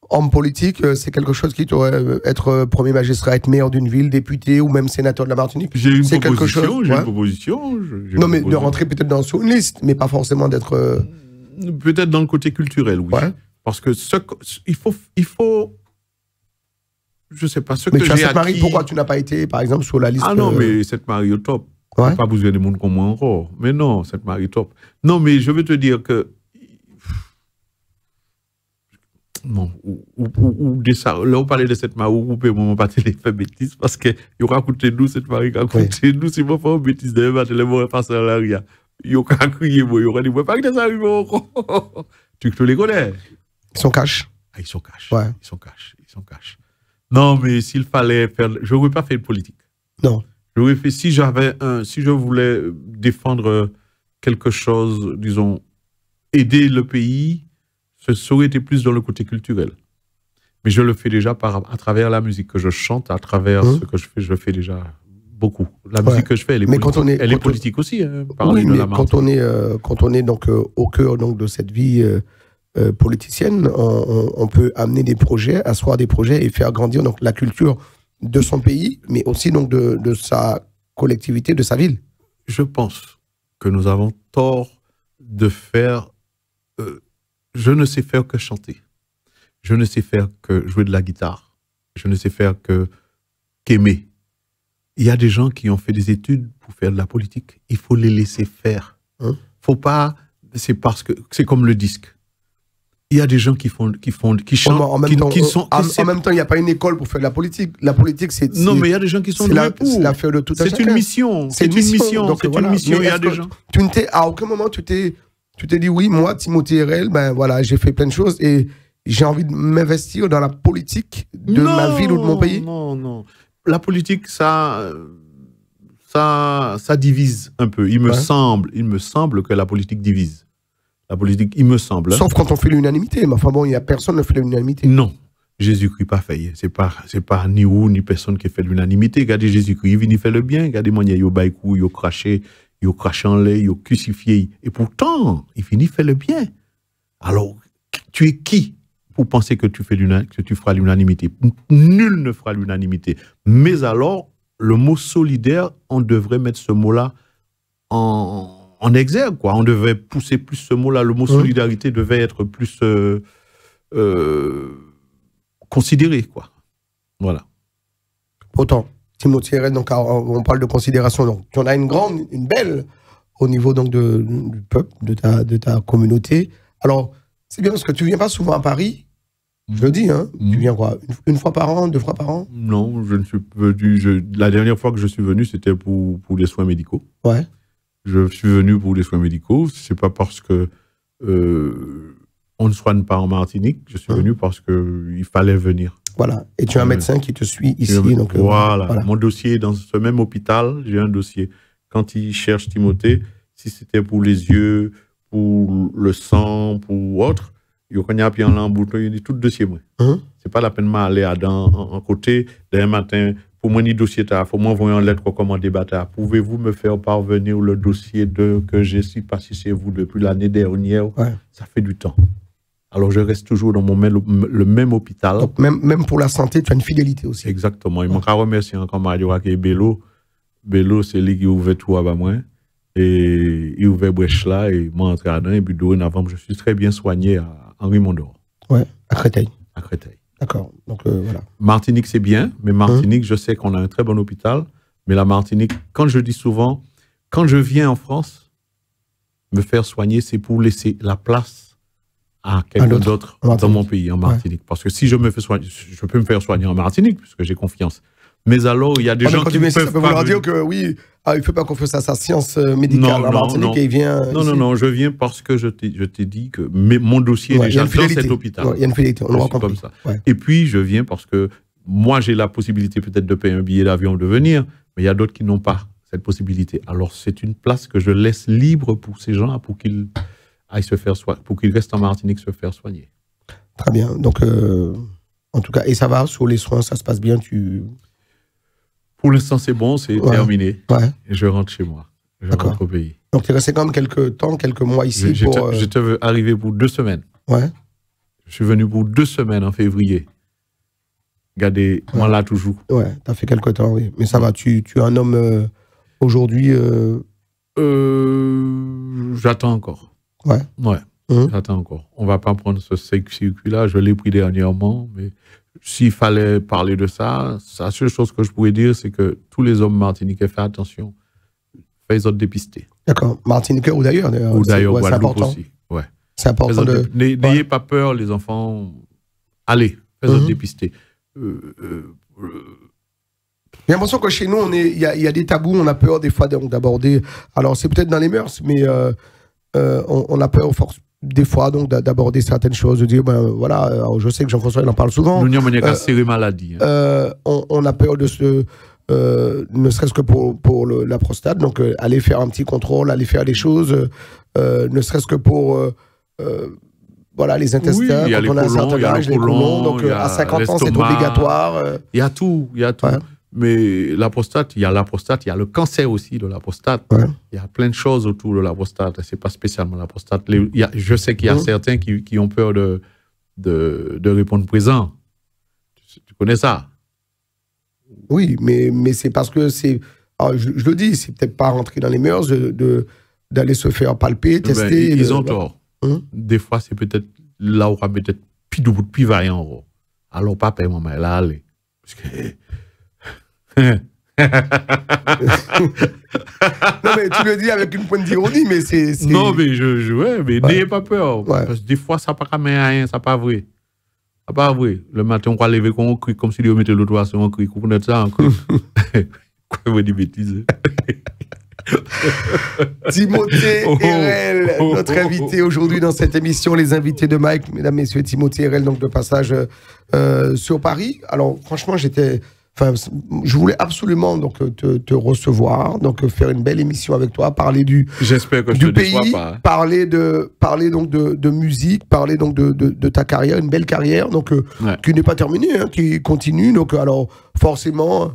homme politique, c'est quelque chose qui t'aurait être premier magistrat, être maire d'une ville, député ou même sénateur de la Martinique. J'ai une proposition. Non, mais de rentrer peut-être sur une liste, mais pas forcément d'être... Peut-être dans le côté culturel, oui. Ouais. Parce que il faut je sais pas ce mais que j'ai acquis... cette Marie, pourquoi tu n'as pas été, par exemple, sur la liste... Ah non, mais cette Marie au top. Ouais. Pas besoin de monde comme moi encore. Mais non, cette Marie top. Non, mais je veux te dire que... Non, là, on parlait de cette Marie, on peut pas faire bêtises, parce qu'il y aura écouté nous, cette Marie qui a écouté nous, si on fait une bêtise, demain matin, les mots passent à l'arrière. Il y aura crié, il y aura dit, pas que ça arrive encore. Tu les connais? Ils sont cash. Ah, ils sont cash. Ouais. Ils sont cash. Non, mais s'il fallait faire... Je n'aurais pas fait de politique. Non. J'aurais fait... Si je voulais défendre quelque chose, disons, aider le pays, ça aurait été plus dans le côté culturel. Mais je le fais déjà à travers la musique que je chante, à travers ce que je le fais déjà beaucoup. La musique que je fais, elle est politique aussi. Hein, oui, mais quand on est donc au cœur donc de cette vie politicienne, on peut amener des projets, asseoir des projets et faire grandir donc la culture de son pays, mais aussi donc de sa collectivité, de sa ville. Je pense que nous avons tort de faire... je ne sais faire que chanter. Je ne sais faire que jouer de la guitare. Je ne sais faire qu'aimer. Il y a des gens qui ont fait des études pour faire de la politique. Il faut les laisser faire. Faut pas... C'est parce que... C'est comme le disque. Il y a des gens qui chantent... En même temps, il n'y a pas une école pour faire de la politique. La politique, c'est... Non, mais il y a des gens qui sont doués pour. C'est l'affaire de tout un chacun. C'est une mission. C'est une mission. Donc, c'est une mission. Il y a des gens... À aucun moment, tu t'es dit, oui, moi, Timothée Herel, ben voilà, j'ai fait plein de choses et j'ai envie de m'investir dans la politique de ma ville ou de mon pays. Non. La politique, ça divise un peu. Il me semble que la politique divise. La politique, il me semble. Sauf quand on fait l'unanimité. Mais enfin bon, il n'y a personne qui ne fait l'unanimité. Non. Jésus-Christ pas fait. C'est pas ni ou ni personne qui fait l'unanimité. Regardez Jésus-Christ, il vient, il fait le bien. Regardez moi, il y a baïkou, il craché en lait, il crucifié. Et pourtant, il finit fait le bien. Alors, tu es qui pour penser que tu feras l'unanimité? Nul ne fera l'unanimité. Mais alors, le mot solidaire, on devrait mettre ce mot-là en exergue, quoi. On devrait pousser plus ce mot-là. Le mot solidarité devait être plus considéré, quoi. Voilà. Pourtant, Timothée Hérel, donc on parle de considération, donc tu en as une belle au niveau donc du peuple, de ta communauté. Alors, c'est bien parce que tu viens pas souvent à Paris. Je le dis, hein. Tu viens quoi, une fois par an, 2 fois par an? Non, je ne suis venu. La dernière fois que je suis venu, c'était pour les soins médicaux. Ouais. Je suis venu pour les soins médicaux. C'est pas parce que on ne soigne pas en Martinique. Je suis venu parce que il fallait venir. Voilà. Et tu as un médecin qui te suit ici. Donc, voilà. Mon dossier est dans ce même hôpital. J'ai un dossier. Quand il cherche Timothée, si c'était pour les yeux, pour le sang, pour autre, il y a un l'embouton, il dit tout le dossier. C'est pas la peine d'aller en côté d'un matin. Pour moi, ni dossier, il faut m'envoyer une lettre recommandée. Pouvez-vous me faire parvenir le dossier que je suis passé chez vous depuis l'année dernière? Ça fait du temps. Alors, je reste toujours dans le même hôpital. Donc, même pour la santé, tu as une fidélité aussi. Exactement. Il m'a remercié encore Mario et Bello. Bello, c'est lui qui ouvre tout à moi. Et il ouvre brèche là et moi entré dedans. Et puis, dorénavant, je suis très bien soigné à Henri Mondor. Ouais, à Créteil. À Créteil. D'accord. Donc, voilà. Martinique, c'est bien, mais Martinique, je sais qu'on a un très bon hôpital. Mais la Martinique, quand je dis souvent, quand je viens en France, me faire soigner, c'est pour laisser la place à quelqu'un d'autre dans mon pays, en Martinique. Ouais. Parce que si je me fais soigner, je peux me faire soigner en Martinique, puisque j'ai confiance. Mais alors, il y a des gens qui peuvent ça peut vouloir dire que oui, il ne fait pas confiance à sa science médicale en Martinique et il vient. Non, je viens parce que je t'ai dit que mon dossier est déjà dans cet hôpital. Il y a une fidélité, on le comme ça. Ouais. Et puis, je viens parce que moi, j'ai la possibilité peut-être de payer un billet d'avion de venir, mais il y a d'autres qui n'ont pas cette possibilité. Alors, c'est une place que je laisse libre pour ces gens, pour qu'ils aillent se faire soigner, pour qu'ils restent en Martinique se faire soigner. Très bien. Donc, en tout cas, et ça va, sur les soins, ça se passe bien, Pour l'instant, c'est bon, c'est terminé. Ouais. Et je rentre chez moi. Je rentre au pays. Donc, tu es resté quand même quelques mois ici J'étais arrivé pour 2 semaines. Ouais. Je suis venu pour 2 semaines en février. Regardez, moi là, toujours. Ouais, tu as fait quelques temps, oui. Mais ça va, tu es un homme aujourd'hui... J'attends encore. Ouais. J'attends encore. On ne va pas prendre ce circuit-là. Je l'ai pris dernièrement, mais... S'il fallait parler de ça, la seule chose que je pourrais dire, c'est que tous les hommes martiniquais, faites attention, faites autres dépister. D'accord, martiniquais ou d'ailleurs. Ou d'ailleurs, Guadeloupe aussi. Ouais. C'est important de... N'ayez pas peur, les enfants. Allez, faites autres dépister. J'ai l'impression que chez nous, il y a des tabous, on a peur des fois d'aborder. Alors, c'est peut-être dans les mœurs, mais on a peur des fois donc d'aborder certaines choses, de dire voilà, je sais que Jean-François il en parle souvent. Nous n'avons pas série maladie. On a peur de ne serait-ce que pour la prostate, donc aller faire un petit contrôle, aller faire des choses, ne serait-ce que pour voilà, les intestins, quand on a un certain âge, les colons, donc à 50 ans c'est obligatoire. Il y a tout. Ouais. Mais la prostate, il y a le cancer aussi de la prostate. Ouais. Il y a plein de choses autour de la prostate. C'est pas spécialement la prostate. Je sais qu'il y a certains qui ont peur de répondre présent. Tu connais ça? Oui, mais c'est parce que c'est... Je le dis, c'est peut-être pas rentrer dans les mœurs d'aller se faire palper, tester. Ils ont tort. Des fois, c'est peut-être là où on va peut-être plus vaillant. Alors, papa et maman, là, allez. Parce que... Non, mais tu le dis avec une pointe d'ironie, mais c'est... Non, mais mais n'ayez pas peur. Ouais. Parce que des fois, ça n'a pas rien, ça pas vrai. Ça pas vrai. Le matin, on va lever qu'on crie comme si on mettait le doigt sur un cri. Vous connaissez ça, un cri? Quoi, vous dites bêtises? Timothée Hérel, notre invité aujourd'hui dans cette émission, les invités de Mike, mesdames, messieurs, Timothée Hérel, donc de passage sur Paris. Alors, franchement, j'étais enfin, je voulais absolument donc te recevoir, donc faire une belle émission avec toi, parler J'espère que je du te pays, déçois pas. parler donc de musique, parler donc de ta carrière, une belle carrière, donc qui n'est pas terminée, hein, qui continue. Donc alors forcément,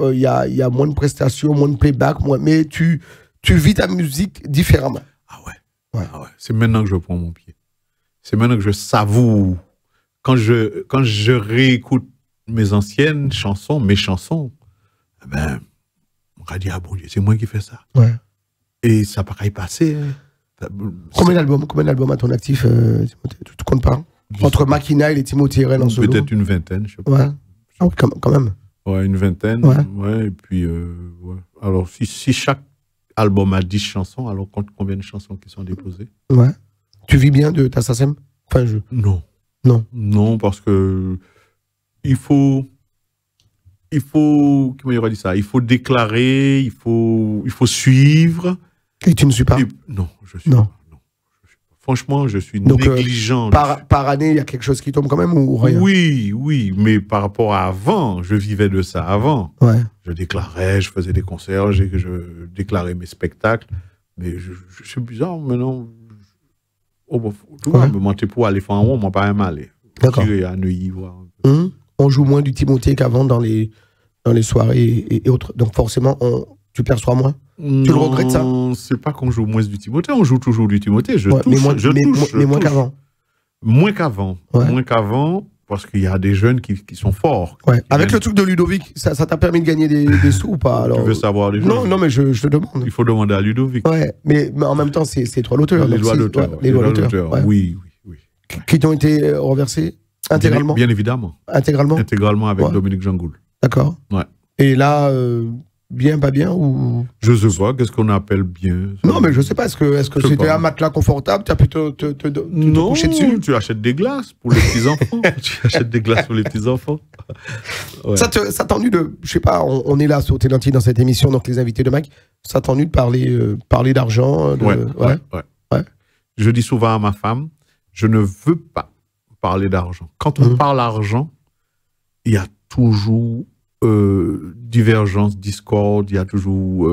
il y a moins de prestations, moins de playback, mais tu vis ta musique différemment. Ah ouais. C'est maintenant que je prends mon pied. C'est maintenant que je savoure. Quand je réécoute mes anciennes chansons, mes chansons, ben, on va dire, ah bon Dieu, c'est moi qui fais ça. Ouais. Et ça paraît passé. Hein. Combien d'albums à ton actif, Timothée? Tu te comptes pas? Entre Makina et les Timothée Rennes en solo? Peut-être une vingtaine, je sais pas. Ouais. Ah oui, quand même. Ouais, une vingtaine. Ouais. Et puis, ouais. Alors, si chaque album a 10 chansons, alors compte combien de chansons qui sont déposées? Ouais. Tu vis bien de ta SACEM? Enfin, Non, parce que il faut, comment il aurait dit ça? Il faut déclarer, il faut suivre. Et tu ne suis pas? Non, je suis pas. Non. Franchement, je suis donc, négligent. Par année, il y a quelque chose qui tombe quand même ou rien? Oui, mais par rapport à avant, je vivais de ça avant. Ouais. Je déclarais, je faisais des concerts, je déclarais mes spectacles, mais je suis bizarre maintenant. Tu vois, me monter pour aller faire un rond, moi pas un mal. D'accord. À Neuilly, voir. On joue moins du Timothée qu'avant dans les soirées et autres. Donc forcément, tu perçois moins. Tu le regrettes, ça? Non, c'est pas qu'on joue moins du Timothée, on joue toujours du Timothée. Mais moins qu'avant. Moins qu'avant. Ouais. Moins qu'avant, parce qu'il y a des jeunes qui sont forts. Ouais. Avec le truc de Ludovic, ça t'a permis de gagner des sous ou pas? Alors, tu veux savoir les choses? Non, mais je te demande. Il faut demander à Ludovic. Ouais, mais en même temps, c'est toi l'auteur. Les droits d'auteur. Les droits d'auteur. Ouais. Oui. Qui t'ont été reversés intégralement? Bien évidemment. Intégralement? Intégralement avec Dominique Jangoul. D'accord. Ouais. Et là, bien, pas bien ou... Je sais pas, qu'est-ce qu'on appelle bien? Non, mais je sais pas, est-ce que c'était un matelas confortable? Tu as pu te coucher dessus? Tu achètes des glaces pour les petits-enfants. Tu achètes des glaces pour les petits-enfants. Ouais. Ça t'ennuie de... Je sais pas, on est là sur Ténantier dans cette émission, donc les invités de Mike, ça t'ennuie de parler d'argent? Ouais. Je dis souvent à ma femme, je ne veux pas parler d'argent. Quand on parle d'argent, il y a toujours divergence, discorde, il y a toujours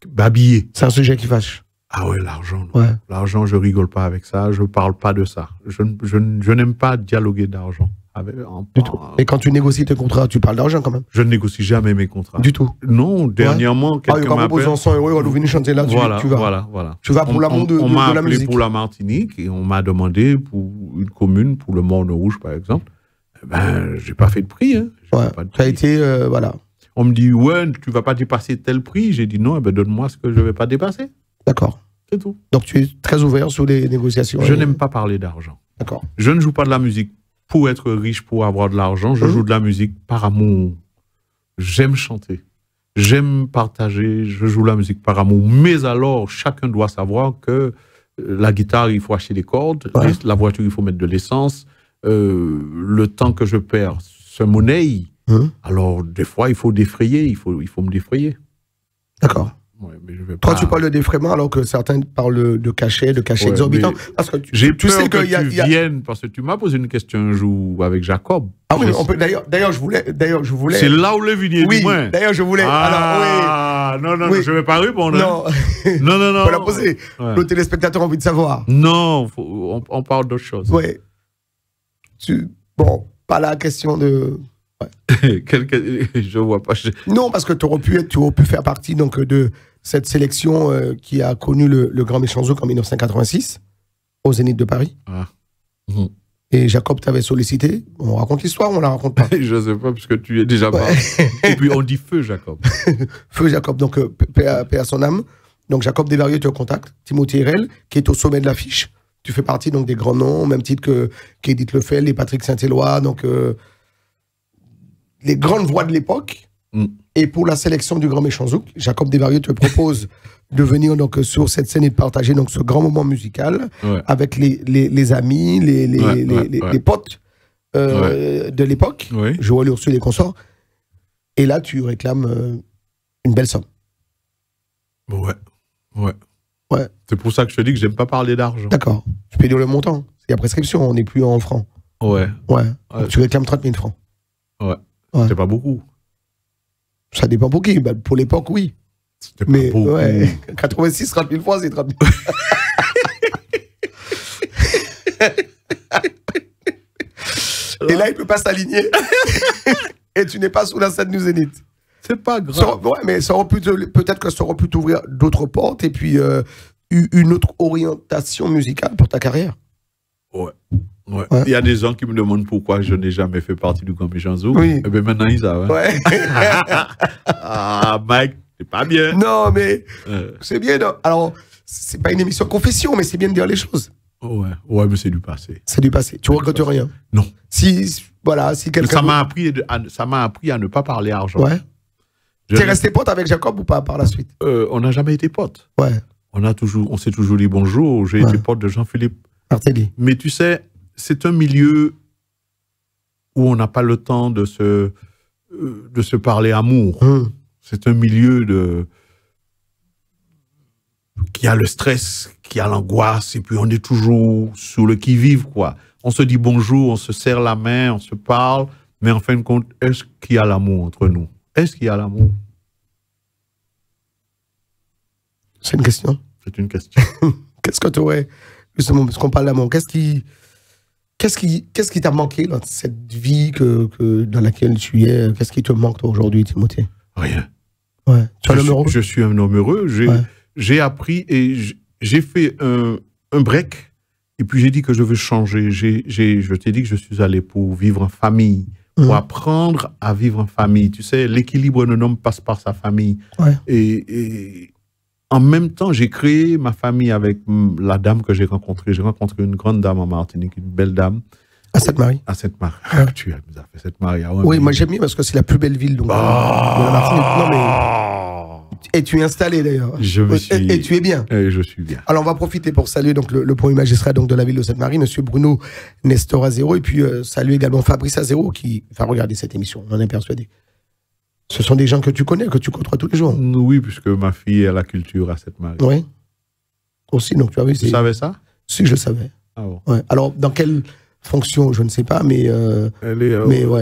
babiller. C'est un sujet qui fâche. Ah ouais, l'argent. Ouais. L'argent, je rigole pas avec ça, je parle pas de ça. Je n'aime pas dialoguer d'argent. Du tout. Et quand tu négocies tes contrats, tu parles d'argent quand même? Je ne négocie jamais mes contrats. Du tout? Non, dernièrement, quelqu'un m'a appelé. 100 euros, on va venir chanter là, tu vas. Voilà. Tu vas pour l'amour de la musique. On m'a appelé pour la Martinique et on m'a demandé pour une commune, pour le Morne Rouge par exemple. Ben, j'ai pas fait de prix. Hein. Ça a été, voilà. On me dit, ouais, tu vas pas dépasser tel prix. J'ai dit non, ben donne-moi ce que je vais pas dépasser. D'accord. C'est tout. Donc tu es très ouvert sur les négociations. Je n'aime pas parler d'argent. D'accord. Je ne joue pas de la musique pour être riche, pour avoir de l'argent. Je joue de la musique par amour. J'aime chanter. J'aime partager. Je joue la musique par amour. Mais alors, chacun doit savoir que la guitare, il faut acheter des cordes. Ouais. La voiture, il faut mettre de l'essence. Le temps que je perds se monnaie. Alors, des fois, il faut défrayer. Il faut me défrayer. D'accord. Ouais, mais je vais Toi, pas... tu parles de défraiement alors que certains parlent de cachet exorbitant. Parce que j'ai tu peur sais que qu'il y a... viennes, parce que tu m'as posé une question un jour avec Jacob. Ah oui, on peut, d'ailleurs, je voulais... C'est là où le vinier oui, du moins. D'ailleurs, je voulais... Ah, alors, non, je ne vais pas répondre. Non. Hein. non. On peut la poser. Ouais. Le téléspectateur a envie de savoir. Non, on parle d'autre chose. Oui. Bon, pas la question de... Ouais. Je vois pas. Non, parce que tu aurais pu faire partie donc, de cette sélection qui a connu le Grand Méchant Zouk en 1986 au Zénith de Paris. Ah. Et Jacob t'avait sollicité. On raconte l'histoire ou on la raconte pas? Je ne sais pas, parce que tu es déjà mort. Et puis on dit feu Jacob. Feu Jacob, donc paix à son âme. Donc Jacob Desvarieux te contacte. Timothée Rennes, qui est au sommet de l'affiche. Tu fais partie donc des grands noms, au même titre qu'Edith Lefel et Patrick Saint-Éloi. Donc les grandes voix de l'époque. Et pour la sélection du Grand Méchant Zouk, Jacob Desvarieux te propose de venir donc, sur cette scène et de partager donc, ce grand moment musical avec les amis, les potes de l'époque, Joël Ursule et consorts. Et là, tu réclames une belle somme. Ouais. C'est pour ça que je te dis que j'aime pas parler d'argent. D'accord. Tu peux dire le montant. Il y a prescription, on n'est plus en francs. Ouais. Donc, tu réclames 30 000 francs. Ouais. C'était pas beaucoup. Ça dépend pour qui. Bah, pour l'époque, oui. C'était pas beaucoup. Ouais, 86, 30 000 fois, c'est 30 000. Et là, il ne peut pas s'aligner. Et tu n'es pas sous la scène du Zénith. C'est pas grave. Ouais, mais peut-être que ça aurait pu t'ouvrir d'autres portes et puis une autre orientation musicale pour ta carrière. Ouais. Il y a des gens qui me demandent pourquoi je n'ai jamais fait partie du Grand Méchant Zouk. Oui. Et bien maintenant, ils savent. Ouais. Ah, Mike, c'est pas bien. Non, mais c'est bien. Non. Alors, c'est pas une émission de confession, mais c'est bien de dire les choses. Ouais, mais c'est du passé. C'est du passé. Tu regrettes rien? Non. Si quelqu'un. Ça m'a appris à ne pas parler argent. Ouais. T'es resté pote avec Jacob ou pas par la suite? On n'a jamais été pote. Ouais. On s'est toujours dit bonjour. J'ai été pote de Jean-Philippe Martelly. Mais tu sais, c'est un milieu où on n'a pas le temps de se parler amour. C'est un milieu qui a le stress, qui a l'angoisse, et puis on est toujours sur le qui-vive, quoi. On se dit bonjour, on se serre la main, on se parle, mais en fin de compte, est-ce qu'il y a l'amour entre nous? Est-ce qu'il y a l'amour? C'est une question. C'est une question. Qu'est-ce que tu aurais, justement, parce qu'on parle d'amour, qu'est-ce qui t'a manqué dans cette vie dans laquelle tu es? Qu'est-ce qui te manque toi aujourd'hui, Timothée? Rien. Ouais. Tu es un homme heureux? Je suis un homme heureux. J'ai appris et j'ai fait un break. Et puis j'ai dit que je veux changer. Je t'ai dit que je suis allé pour vivre en famille, pour apprendre à vivre en famille. Tu sais, l'équilibre d'un homme passe par sa famille. Ouais. Et en même temps, j'ai créé ma famille avec la dame que j'ai rencontrée. J'ai rencontré une grande dame en Martinique, une belle dame. À Sainte-Marie. À Sainte-Marie. Ouais. Tu as fait Sainte-Marie. Oui, moi j'aime bien parce que c'est la plus belle ville donc, de la Martinique. Non, mais... Et tu es installé d'ailleurs. Et tu es bien. Et je suis bien. Alors on va profiter pour saluer donc, le premier magistrat donc, de la ville de Sainte-Marie, M. Bruno Nestor Azero, et puis saluer également Fabrice Azero qui va regarder cette émission, on en est persuadé. Ce sont des gens que tu connais, que tu côtoies tous les jours. Oui, puisque ma fille a la culture à Sainte-Marie. Oui. Aussi, donc tu as vu. Tu savais ça? Si, je le savais. Ah bon. Ouais. Alors, dans quelle fonction, je ne sais pas, mais... Elle est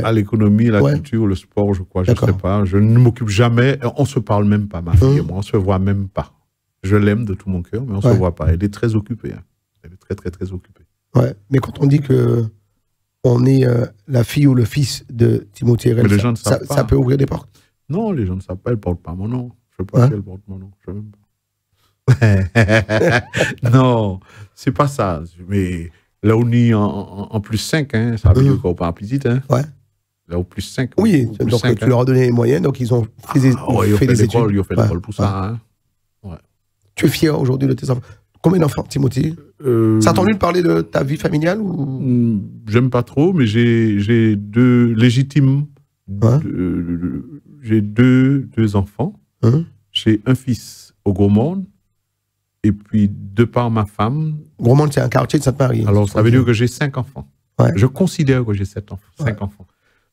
à l'économie, la culture, le sport, je crois, je ne sais pas. Je ne m'occupe jamais, on ne se parle même pas, ma fille et moi, on ne se voit même pas. Je l'aime de tout mon cœur, mais on ne se voit pas. Elle est très occupée. Hein. Elle est très, très, très occupée. Ouais, mais quand on dit que on est la fille ou le fils de Timothée Rel, ça peut ouvrir des portes. Non, les gens ne savent pas, elle ne porte pas mon nom. Je ne sais pas si elle porte mon nom. Je ne sais même pas. Non, c'est pas ça. Mais là, on est en plus 5, hein, ça veut dire qu'on pas petite. Hein. Ouais. Là, au plus 5. Oui, donc 5, tu leur as donné les moyens, donc ils ont fait des études. Ils ont fait l'école pour ça. Hein. Ouais. Tu es fier aujourd'hui de tes enfants? Combien d'enfants, Timothée? Ça t'a entendu de parler de ta vie familiale ou... J'aime pas trop, mais j'ai deux légitimes. J'ai deux enfants. J'ai un fils au Gros Monde. Et puis, de par ma femme... Gros Monde, c'est un quartier de Sainte-Marie. Alors, ça veut dire que j'ai 5 enfants. Ouais. Je considère que j'ai 5 enfants.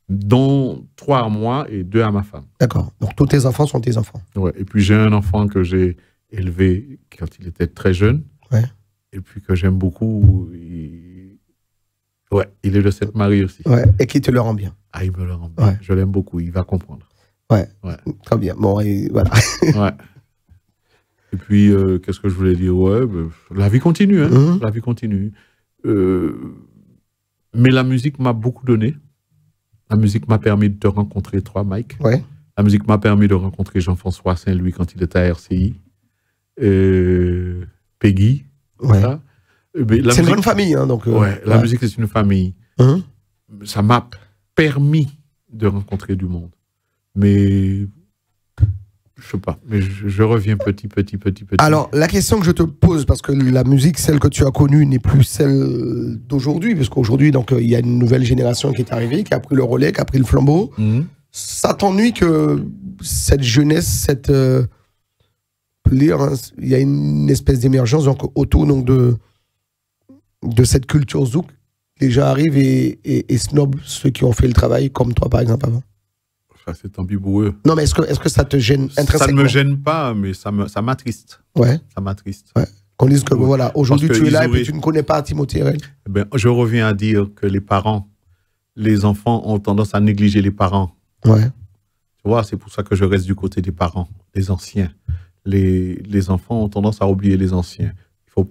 Dont 3 à moi et 2 à ma femme. D'accord. Donc, tous tes enfants sont tes enfants. Ouais. Et puis, j'ai un enfant que j'ai élevé quand il était très jeune. Ouais. Et puis, que j'aime beaucoup. Ouais, il est de Sainte-Marie aussi. Ouais. Et qui te le rend bien. Ah, il me le rend bien. Ouais. Je l'aime beaucoup. Il va comprendre. Ouais. Très bien. Bon, et voilà. Ouais. Et puis, qu'est-ce que je voulais dire? Ouais, la vie continue, hein. La vie continue. Mais la musique m'a beaucoup donné. La musique m'a permis de te rencontrer, toi, Mike. Ouais. La musique m'a permis de rencontrer Jean-François Saint-Louis quand il était à RCI. Peggy. Ouais. C'est une grande famille, hein, donc. La musique, c'est une famille. Ça m'a permis de rencontrer du monde. Mais... Je sais pas, mais je reviens petit. Alors, la question que je te pose, parce que la musique, celle que tu as connue, n'est plus celle d'aujourd'hui, parce qu'aujourd'hui, donc, il y a une nouvelle génération qui est arrivée, qui a pris le relais, qui a pris le flambeau. Ça t'ennuie que cette jeunesse, il y a une espèce d'émergence donc, autour donc, de cette culture zouk, les gens arrivent et snobent ceux qui ont fait le travail, comme toi, par exemple, avant? C'est ambigu. Non, mais est-ce que ça te gêne intrinsèquement? Ça ne me gêne pas, mais ça m'attriste. Ouais. Ça m'attriste. Ouais. Qu'on dise que voilà, aujourd'hui tu es là et puis tu ne connais pas Timothée Rel. Je reviens à dire que les parents, les enfants ont tendance à négliger les parents. Ouais. Tu vois, c'est pour ça que je reste du côté des parents, des anciens. Les enfants ont tendance à oublier les anciens.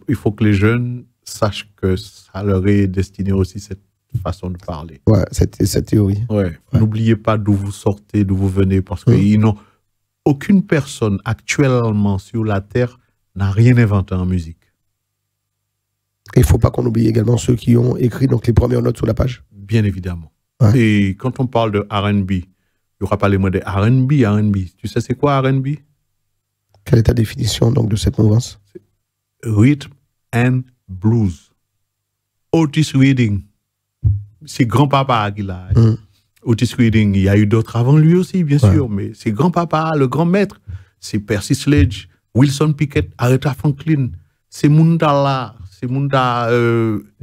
Il faut que les jeunes sachent que ça leur est destiné aussi cette façon de parler. Ouais, cette théorie. Ouais. N'oubliez pas d'où vous sortez, d'où vous venez, parce que aucune personne actuellement sur la Terre n'a rien inventé en musique. Et il ne faut pas qu'on oublie également ceux qui ont écrit donc, les premières notes sur la page. Bien évidemment. Ouais. Et quand on parle de R&B, il n'y aura pas les mots de R&B. Tu sais c'est quoi R&B? Quelle est ta définition donc, de cette mouvance? Rhythm and Blues. Otis Redding. C'est grand-papa qui l'a. Otis Redding, il y a eu d'autres avant lui aussi, bien sûr, mais c'est grand-papa, le grand maître. C'est Percy Sledge, Wilson Pickett, Aretha Franklin. C'est Munda,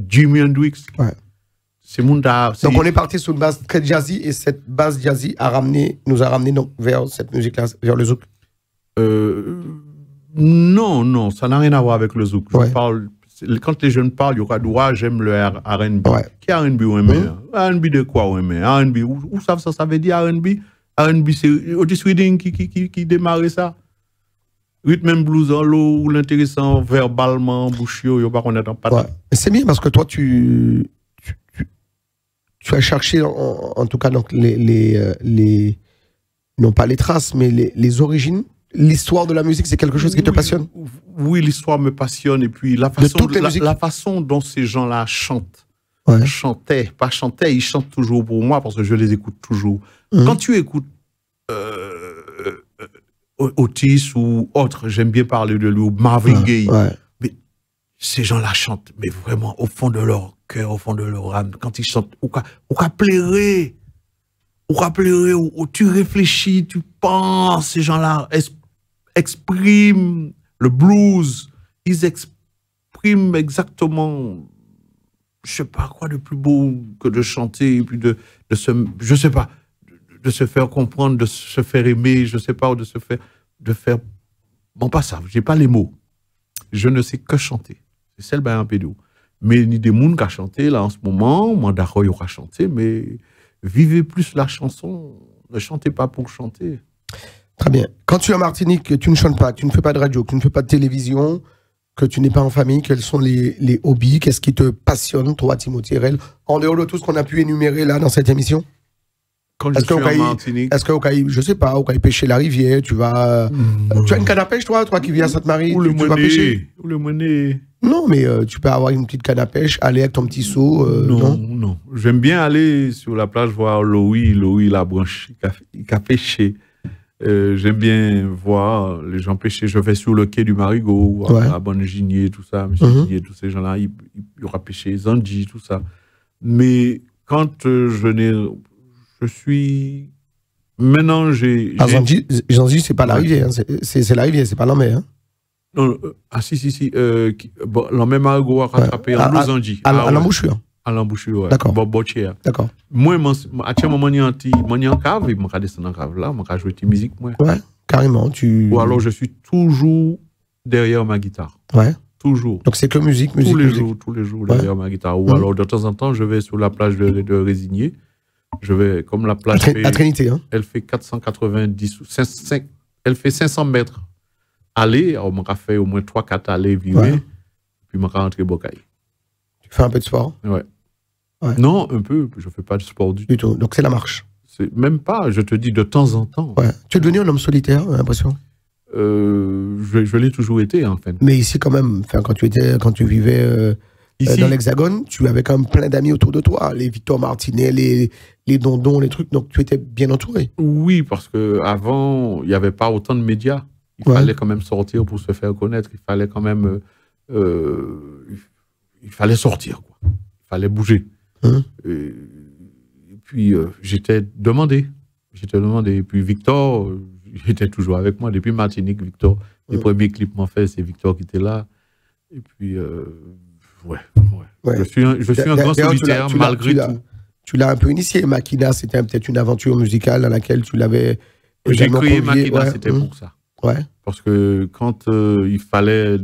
Jimi Hendrix. Ouais. C'est Munda. Donc on est parti sur une base très jazzy et cette base jazzy nous a ramené donc, vers cette musique-là, vers le zouk. Non, ça n'a rien à voir avec le zouk. Je parle. Quand les jeunes parlent, il y aura droit, j'aime le R&B. Ouais. Qui est R&B ou R&B de quoi ou R&B, où ça veut dire R&B? R&B, c'est Otis Redding qui démarrait ça. Rhythm and Blues en l'eau, l'intéressant verbalement, bouchio, il n'y a pas qu'on est en patte. Ouais. C'est bien parce que toi, tu as cherché, en tout cas, donc, non pas les traces, mais les origines. L'histoire de la musique, c'est quelque chose qui te passionne? Oui, l'histoire me passionne. Et puis, la façon dont ces gens-là chantent. Chantaient, ils chantent toujours pour moi parce que je les écoute toujours. Quand tu écoutes Otis ou autre, j'aime bien parler de lui, ou Marvin Gaye, mais ces gens-là chantent, mais vraiment au fond de leur cœur, au fond de leur âme. Quand ils chantent, ou qu'à pleurer, ou tu réfléchis, tu penses, ces gens-là expriment le blues, ils expriment exactement, je sais pas quoi de plus beau que de chanter, et puis de je sais pas, de se faire comprendre, de se faire aimer, je sais pas, de faire, bon pas ça, j'ai pas les mots, je ne sais que chanter, c'est celle ben un pédo, mais ni des mouns qu'à chanter là en ce moment, moi d'accord il y aura chanter, mais vivez plus la chanson, ne chantez pas pour chanter. Très bien. Quand tu es en Martinique, que tu ne chantes pas, que tu ne fais pas de radio, que tu ne fais pas de télévision, que tu n'es pas en famille, quels sont les hobbies? Qu'est-ce qui te passionne, toi, Timothée Rel, en dehors de tout ce qu'on a pu énumérer là dans cette émission? Quand je suis en Martinique. Est-ce qu'au Caï, je sais pas, au Caï pêcher la rivière, tu vas. Tu as une canne à pêche, toi qui vis à Sainte-Marie? Ou le tu vas pêcher? Ou le monnaie. Non, mais tu peux avoir une petite canne à pêche, aller avec ton petit seau. Non. J'aime bien aller sur la plage voir Louis, la branche, qui a pêché. J'aime bien voir les gens pêcher. Je vais sur le quai du Marigot, à Bonne Ginier, tout ça, M. Ginier, tous ces gens-là, il y aura pêché, Zandi, tout ça. Mais quand je suis. Maintenant, j'ai. Zandi, c'est pas la rivière, c'est la rivière, c'est pas la mer. Hein. Non, si. Bon, la même Marigot a rattrapé en Zandi. À l'embouchure. À l'embouchure, ouais. D'accord. D'accord. Moi, à un moment, je suis en cave, je suis descendu en cave là, je joue de musique. Moi. Ouais, carrément. Ou alors, je suis toujours derrière ma guitare. Ouais. Toujours. Donc, c'est que musique. Tous les jours derrière ma guitare. Ou alors, de temps en temps, je vais sur la plage de Résigné. Je vais, comme la plage. À Trinité, hein. Elle fait 490, elle fait 500 mètres aller. On m'a fait au moins 3-4 allées virer. Puis, je suis rentré Bocaï. Tu fais un peu de sport? Ouais. Non, un peu. Je ne fais pas de sport du tout. Donc, c'est la marche? Même pas, je te dis de temps en temps. Ouais. Tu es devenu un homme solitaire, j'ai l'impression? Je l'ai toujours été, en fait. Mais ici, quand même, quand tu vivais dans l'Hexagone, tu avais quand même plein d'amis autour de toi. Les Victor Martinet, les Dondons, les trucs. Donc, tu étais bien entouré. Oui, parce qu'avant, il n'y avait pas autant de médias. Il fallait quand même sortir pour se faire connaître. Il fallait quand même... il fallait sortir, quoi. Il fallait bouger. Et puis, j'étais demandé. Et puis, Victor, il était toujours avec moi. Depuis Martinique, Victor, les premiers clips m'ont fait, c'est Victor qui était là. Et puis, je suis un grand solitaire, malgré tout. Tu l'as un peu initié. Makina, c'était peut-être une aventure musicale dans laquelle tu l'avais... J'ai créé Makina, c'était pour ça. Ouais. Parce que quand il fallait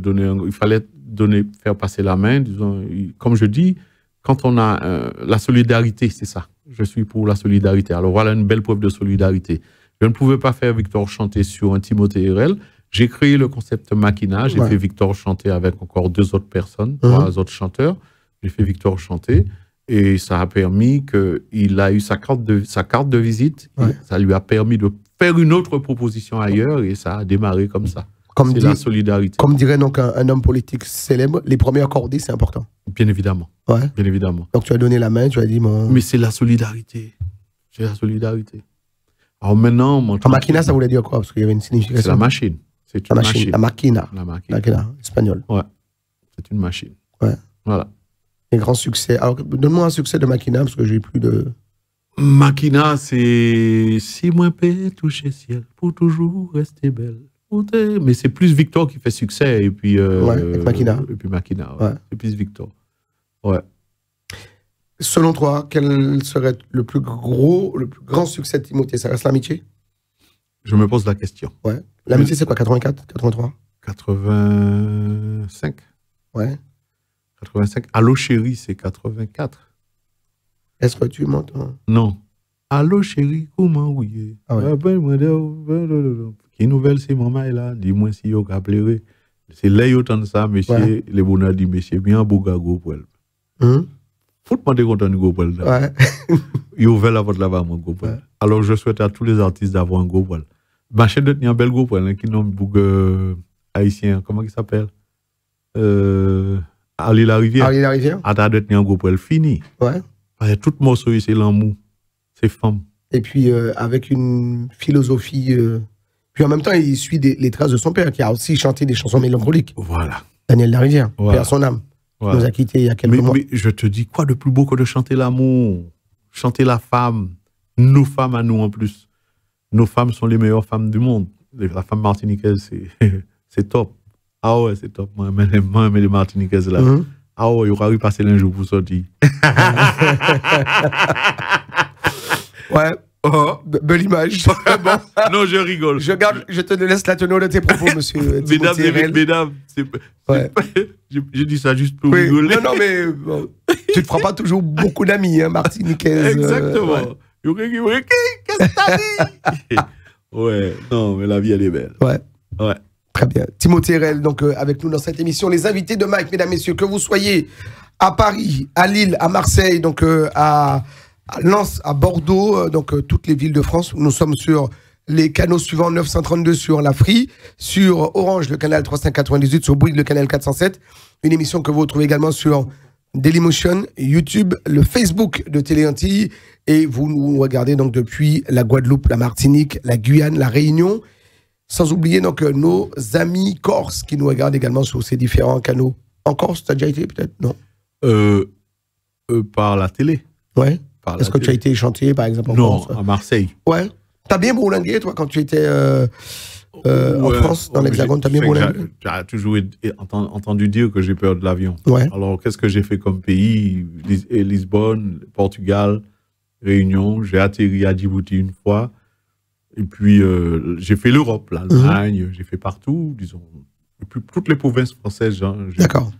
faire passer la main, disons, comme je dis, quand on a la solidarité, c'est ça. Je suis pour la solidarité. Alors voilà une belle preuve de solidarité. Je ne pouvais pas faire Victor chanter sur un Timothée RL. J'ai créé le concept Makina. J'ai fait Victor chanter avec encore 2 autres personnes, 3 autres chanteurs. J'ai fait Victor chanter et ça a permis qu'il a eu sa carte de visite. Ça lui a permis de faire une autre proposition ailleurs et ça a démarré comme ça. C'est la solidarité. Comme dirait donc un homme politique célèbre, les premiers accordés, c'est important. Bien évidemment. Ouais. Bien évidemment. Donc tu as donné la main, tu as dit mon... Mais c'est la solidarité. C'est la solidarité. Alors maintenant... Makina, ça voulait dire quoi? Parce qu'il y avait une signification. C'est la machine. C'est une machine. La Makina. La Makina. Makina, espagnol. Ouais. C'est une machine. Ouais. Voilà. Les grands succès. Alors, donne-moi un succès de Makina, parce que j'ai plus de... Makina, c'est... Si moi paix toucher ciel, pour toujours rester belle. Mais c'est plus Victor qui fait succès, et puis... avec Makina. Et puis Makina, ouais. C'est plus Victor. Ouais. Selon toi, quel serait le plus grand succès de Timothée? Ça reste l'amitié? Je me pose la question. Ouais. L'amitié, c'est quoi, 84, 83? 85. Ouais. 85. Allô chérie, c'est 84. Est-ce que tu m'entends? Non. Allô chérie, comment oui? Ah ouais. Qui nouvelle c'est maman là? Dis-moi si yo ka pleurer. C'est là yo tente ça, monsieur. Les bonheurs dit monsieur bien bougago pour elle. Faut demander content go pour elle. Ouais. Yo ouvert la porte là-bas mon go pour elle. Alors je souhaite à tous les artistes d'avoir un go pour elle. Marché de tenir un bel go pour elle qui nomme boug haïtien, comment il s'appelle? Ali la Rivière. Ali la Rivière. Attends de tenir un go pour elle fini. Ouais. Tout morceau c'est l'amour. C'est femme. Et puis avec une philosophie puis en même temps il suit les traces de son père qui a aussi chanté des chansons mélancoliques. Voilà. Daniel Larivière, père son âme. Voilà. Nous a quittés il y a quelques mois. Mais je te dis, quoi de plus beau que de chanter l'amour, chanter la femme, nos femmes à nous en plus. Nos femmes sont les meilleures femmes du monde. La femme martiniquaise, c'est top. Ah ouais, c'est top. Moi, les martiniquaises là. Ah ouais, il y aura eu passer un jour pour sortir. Ouais. Oh, belle image. Bon. Non, je rigole. Je te laisse la teneur de tes propos, monsieur. Mesdames, je dis ça juste pour rigoler. Non, mais bon, tu ne te feras pas toujours beaucoup d'amis, hein, martiniquaises. Exactement. Qu'est-ce que t'as dit? Ouais, non, mais la vie, elle est belle. Ouais. Ouais. Très bien. Timothée RL, donc, avec nous dans cette émission. Les invités de Mike, mesdames, messieurs, que vous soyez à Paris, à Lille, à Marseille, donc à Lens, à Bordeaux, donc toutes les villes de France. Nous sommes sur les canaux suivants, 932 sur la Free, sur Orange, le canal 398, sur Bouygues, le canal 407. Une émission que vous retrouvez également sur Dailymotion, YouTube, le Facebook de Télé Antilles. Et vous nous regardez donc depuis la Guadeloupe, la Martinique, la Guyane, la Réunion. Sans oublier donc nos amis corses qui nous regardent également sur ces différents canaux. En Corse, tu as déjà été peut-être? Non. Par la télé. Ouais. Est-ce que tu as été chanté, par exemple, en France? Non, à Marseille. Ouais. T'as bien bourlingué, toi, quand tu étais en France, dans l'Hexagone, t'as bien bourlingué? J'ai toujours entendu dire que j'ai peur de l'avion. Ouais. Alors, qu'est-ce que j'ai fait comme pays? Lisbonne, Portugal, Réunion. J'ai atterri à Djibouti une fois. Et puis, j'ai fait l'Europe, l'Allemagne, j'ai fait partout, disons. Et puis, toutes les provinces françaises. D'accord.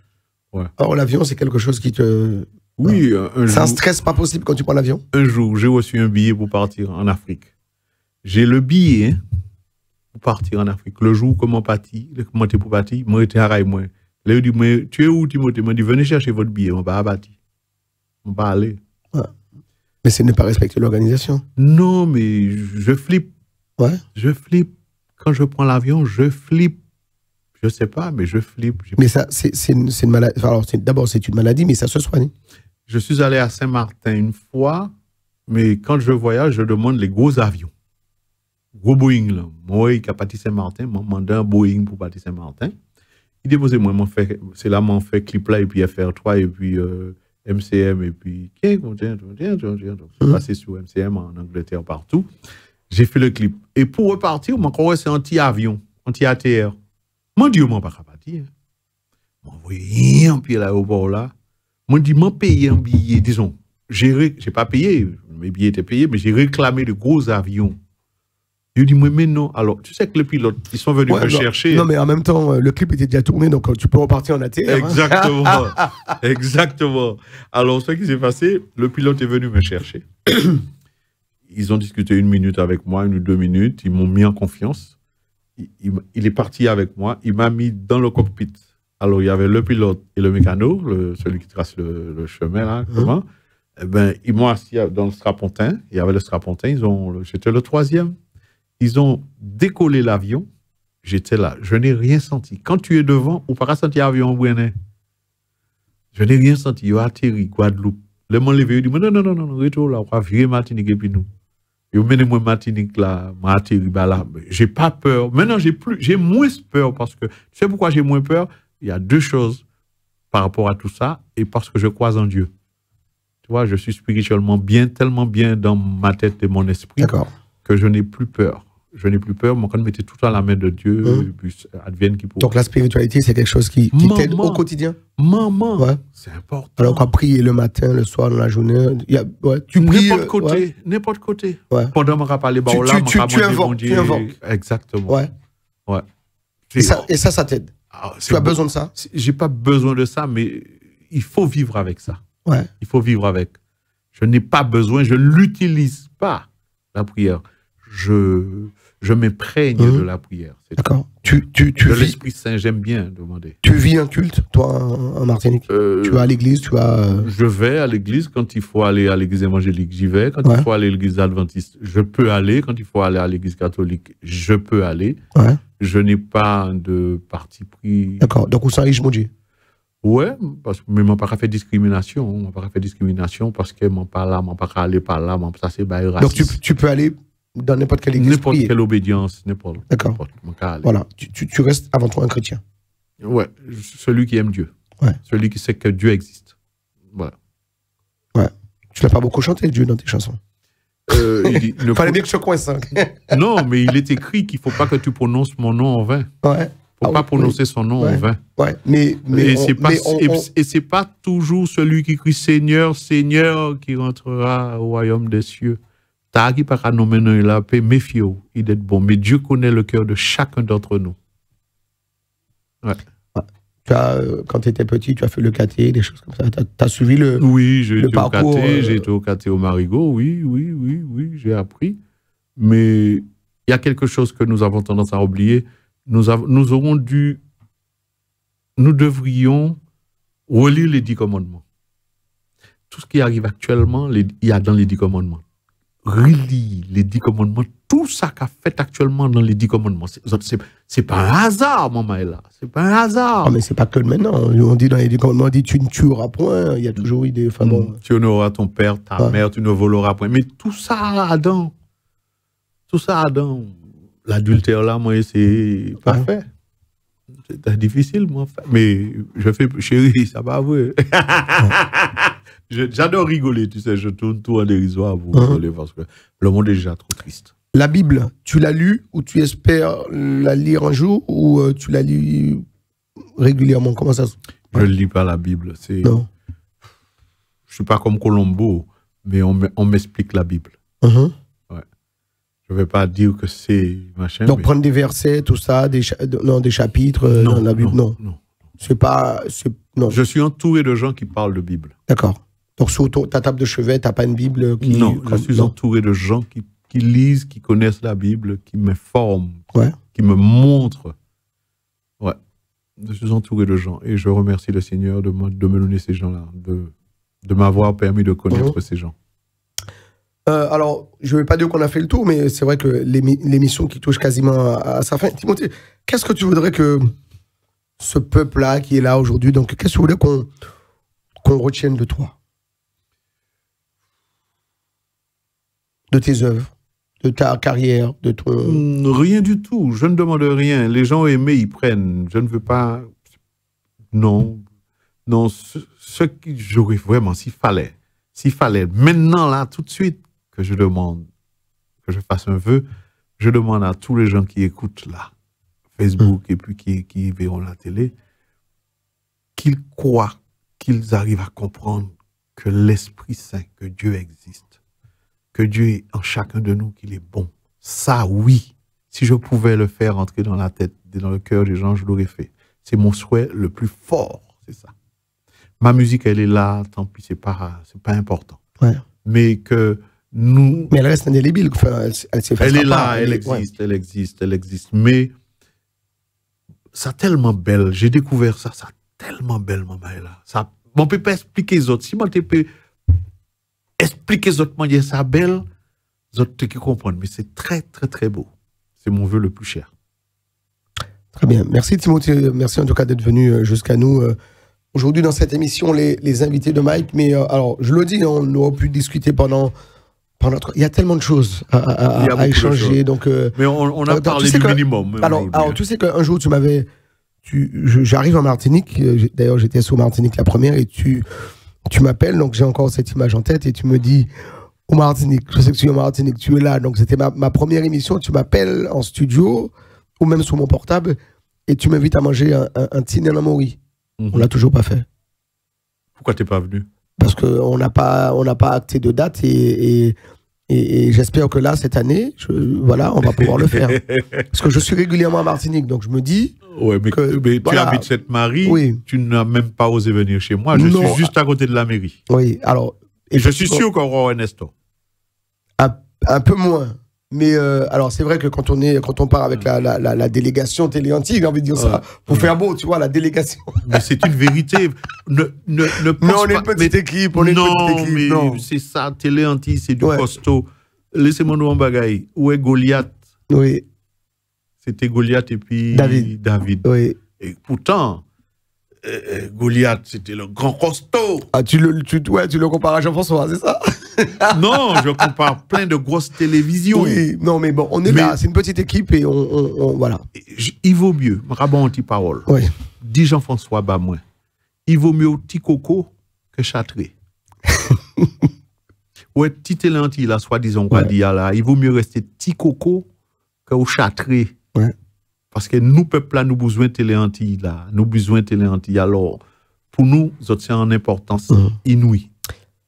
Ouais. Alors, l'avion, c'est quelque chose qui te... Oui, c'est un stress pas possible quand tu prends l'avion? Un jour, j'ai reçu un billet pour partir en Afrique. J'ai le billet pour partir en Afrique. Le jour comment parti, comment t'es pour partir, moi j'étais à moi. Là, il dit, mais tu es où, Timothée? Il m'a dit, venez chercher votre billet, on va abattre. On va aller. Ouais. Mais c'est ne pas respecter l'organisation. Non, mais je flippe. Ouais. Je flippe. Quand je prends l'avion, je flippe. Je sais pas, mais je flippe. Mais ça, c'est une maladie. Enfin, alors, d'abord, c'est une maladie, mais ça se soigne. Je suis allé à Saint-Martin une fois, mais quand je voyage, je demande les gros avions. Gros Boeing, là. Moi, qui a parti Saint-Martin, m'a demandé un Boeing pour partir Saint-Martin. Il déposait moi, c'est là, m'en fait clip là, et puis FR3, et puis MCM, et puis donc c'est passé sur MCM en Angleterre partout. J'ai fait le clip. Et pour repartir, m'a croyé c'est anti-avion, anti-ATR. Mon Dieu, m'a pas parti. M'a envoyé un pied à l'aéroport là. M'a dit, m'a payé un billet, disons. J'ai pas payé, mes billets étaient payés, mais j'ai réclamé de gros avions. Il dit, mais non. Alors, tu sais que les pilotes, ils sont venus me chercher. Non, mais en même temps, le clip était déjà tourné, donc tu peux repartir en ATR. Exactement. Exactement. Alors, ce qui s'est passé, le pilote est venu me chercher. Ils ont discuté 1 minute avec moi, 1 ou 2 minutes. Ils m'ont mis en confiance. Il est parti avec moi. Il m'a mis dans le cockpit. Alors, il y avait le pilote et le mécano, celui qui trace le chemin, là, comment? Eh ben, ils m'ont assis dans le strapontin. Il y avait le strapontin. J'étais le 3e. Ils ont décollé l'avion. J'étais là. Je n'ai rien senti. Quand tu es devant, ou pas senti l'avion, je n'ai rien senti. Il a atterri, Guadeloupe. Le monde levé, il dit, non, retour là, on va virer Martinique et puis nous. Il m'a mené Martinique là, m'a atterri là. J'ai pas peur. Maintenant, j'ai moins peur parce que, tu sais pourquoi j'ai moins peur? Il y a 2 choses par rapport à tout ça et parce que je crois en Dieu. Tu vois, je suis spirituellement bien, tellement bien dans ma tête et mon esprit que je n'ai plus peur. Je n'ai plus peur, mon quand mettait tout à la main de Dieu, et puis advienne qui pourra. Donc la spiritualité, c'est quelque chose qui t'aide au quotidien. Maman, c'est important. Alors qu'on prie le matin, le soir, dans la journée, tu pries n'importe côté. Pendant que je parle tu invoques. Exactement. Ouais. Et ça t'aide. Tu as besoin de ça? J'ai pas besoin de ça, mais il faut vivre avec ça. Ouais. Il faut vivre avec. Je n'ai pas besoin, je ne l'utilise pas, la prière. Je m'imprègne de la prière. D'accord. Tu de l'Esprit Saint, j'aime bien demander. Tu vis un culte, toi, en Martinique? Tu vas à l'église, Je vais à l'église quand il faut aller à l'église évangélique, j'y vais. Quand il faut aller à l'église adventiste, je peux aller. Quand il faut aller à l'église catholique, je peux aller. Ouais. Je n'ai pas de parti pris. D'accord. Donc, où ça riche, mon Dieu? Ouais, parce que je n'ai pas fait discrimination. Je n'ai pas fait discrimination parce que je n'ai pas là, je n'ai pas aller par là. Ça, c'est raciste. Donc, tu peux aller dans n'importe quelle église. N'importe quelle obédience, n'importe. D'accord. Voilà. Tu restes avant tout un chrétien. Ouais. Celui qui aime Dieu. Ouais. Celui qui sait que Dieu existe. Voilà. Ouais. Tu n'as pas beaucoup chanté Dieu dans tes chansons. Il fallait bien que je coince. Non, mais il est écrit qu'il ne faut pas que tu prononces mon nom en vain. Ouais. Il ne faut pas prononcer son nom en vain. Ouais. Et c'est pas toujours celui qui crie Seigneur, Seigneur qui rentrera au royaume des cieux. T'as qui pas nommer la paix, méfiez-vous, il est bon. Mais Dieu connaît le cœur de chacun d'entre nous. Ouais. Quand tu étais petit, tu as fait le caté, des choses comme ça. Tu as suivi le Oui, j'ai été parcours, au caté, j'ai été au caté au Marigot, oui, j'ai appris. Mais il y a quelque chose que nous avons tendance à oublier. Nous devrions relire les 10 commandements. Tout ce qui arrive actuellement, il y a dans les 10 commandements. Relis les 10 commandements, tout ça qu'a fait actuellement dans les 10 commandements. C'est pas un hasard, maman est là. C'est pas un hasard. Ah, mais c'est pas que maintenant. On dit dans les 10 commandements, on dit tu ne tueras point. Il y a toujours eu des. Tu honoreras ton père, ta mère, tu ne voleras point. Mais tout ça, Adam. Tout ça, Adam. L'adultère là, moi, c'est pas fait. C'est difficile, moi. Mais je fais, chérie, ça va, oui. J'adore rigoler, tu sais, je tourne tout en dérisoire pour rigoler parce que le monde est déjà trop triste. La Bible, tu l'as lue ou tu espères la lire un jour ou tu la lis régulièrement? Comment ça se passe? Je ne lis pas la Bible. Non. Je ne suis pas comme Colombo, mais on m'explique la Bible. Ouais. Je ne vais pas dire que c'est machin. Donc prendre des versets, tout ça, des chapitres dans la Bible, non. C'est pas. Non. Je suis entouré de gens qui parlent de Bible. D'accord. Donc sur ta table de chevet, tu n'as pas une Bible qui... Non, je suis entouré de gens qui lisent, qui connaissent la Bible, qui m'informent, qui me montrent. Ouais. Je suis entouré de gens et je remercie le Seigneur de me donner ces gens-là, de m'avoir permis de connaître ces gens. Alors, je ne vais pas dire qu'on a fait le tour, mais c'est vrai que l'émission qui touche quasiment à sa fin. Timothée, qu'est-ce que tu voudrais que ce peuple-là qui est là aujourd'hui, donc qu'est-ce que tu voudrais qu'on retienne de toi? De tes œuvres, de ta carrière, de ton... Rien du tout. Je ne demande rien. Les gens aimés, ils prennent. Je ne veux pas... Non. Non, ce que j'aurais vraiment, s'il fallait, maintenant, là, tout de suite, que je demande, que je fasse un vœu, je demande à tous les gens qui écoutent là, Facebook et puis qui verront la télé, qu'ils croient, qu'ils arrivent à comprendre que l'Esprit Saint, que Dieu existe, que Dieu est en chacun de nous, qu'il est bon, Ça, oui. Si je pouvais le faire entrer dans la tête, dans le cœur des gens, je l'aurais fait. C'est mon souhait le plus fort, c'est ça. Ma musique, elle est là, tant pis, c'est pas important. Ouais. Mais que nous... Mais elle reste indélébile. Enfin, elle est là, elle existe. Mais ça tellement belle. J'ai découvert ça tellement belle, maman, là. Ça, on peut pas expliquer les autres. Si moi, tu peux expliquer les autres manière ça belle, les autres qui comprennent. Mais c'est très, très, très beau. C'est mon vœu le plus cher. Très bien. Merci Timothée. Merci en tout cas d'être venu jusqu'à nous. Aujourd'hui dans cette émission, les invités de Mike. Mais alors, je le dis, on aurait pu discuter pendant il y a tellement de choses à échanger. Donc, mais on a parlé du minimum. Alors, tu sais qu'un jour, j'arrive en Martinique. D'ailleurs, j'étais sur Martinique la première et tu m'appelles. Donc, j'ai encore cette image en tête et tu me dis... Au Martinique, je sais que tu es au Martinique, tu es là, donc c'était ma première émission, tu m'appelles en studio, ou même sur mon portable, et tu m'invites à manger un tine en mori. On l'a toujours pas fait. Pourquoi t'es pas venu? Parce qu'on n'a pas acté de date, et j'espère que là, cette année, on va pouvoir le faire. Parce que je suis régulièrement à Martinique, donc je me dis... Ouais, mais tu habites Sainte-Marie, oui. Tu n'as même pas osé venir chez moi, je suis juste à côté de la mairie. Oui, alors... Et je suis sûr qu'on aura Ernesto. Un peu moins. Mais alors, c'est vrai que quand on part avec la délégation Téléanti, j'ai envie de dire ça, pour faire beau, tu vois, la délégation. Mais c'est une vérité. Ne pense on est une petite équipe, mais c'est ça, Téléanti, c'est du costaud. Laissez-moi nous en bagaille. Où est Goliath? Oui. C'était Goliath et puis David. Oui. Et pourtant, Goliath, c'était le grand costaud. Ah, tu le compares à Jean-François, c'est ça? Non, je compare plein de grosses télévisions. Oui, non, mais bon, on est là, c'est une petite équipe et on voilà. Il vaut mieux, rabon anti-parole. Oui. Dit Jean-François Bamoin, il vaut mieux petit coco que châtré. Ouais, petit Téléanti, là, soi-disant, là, il vaut mieux rester petit coco que au châtré. Ouais. Parce que nous, peuple, là, nous besoin de Téléanti, là. Nous besoin de Téléanti. Alors, pour nous, c'est en importance inouïe,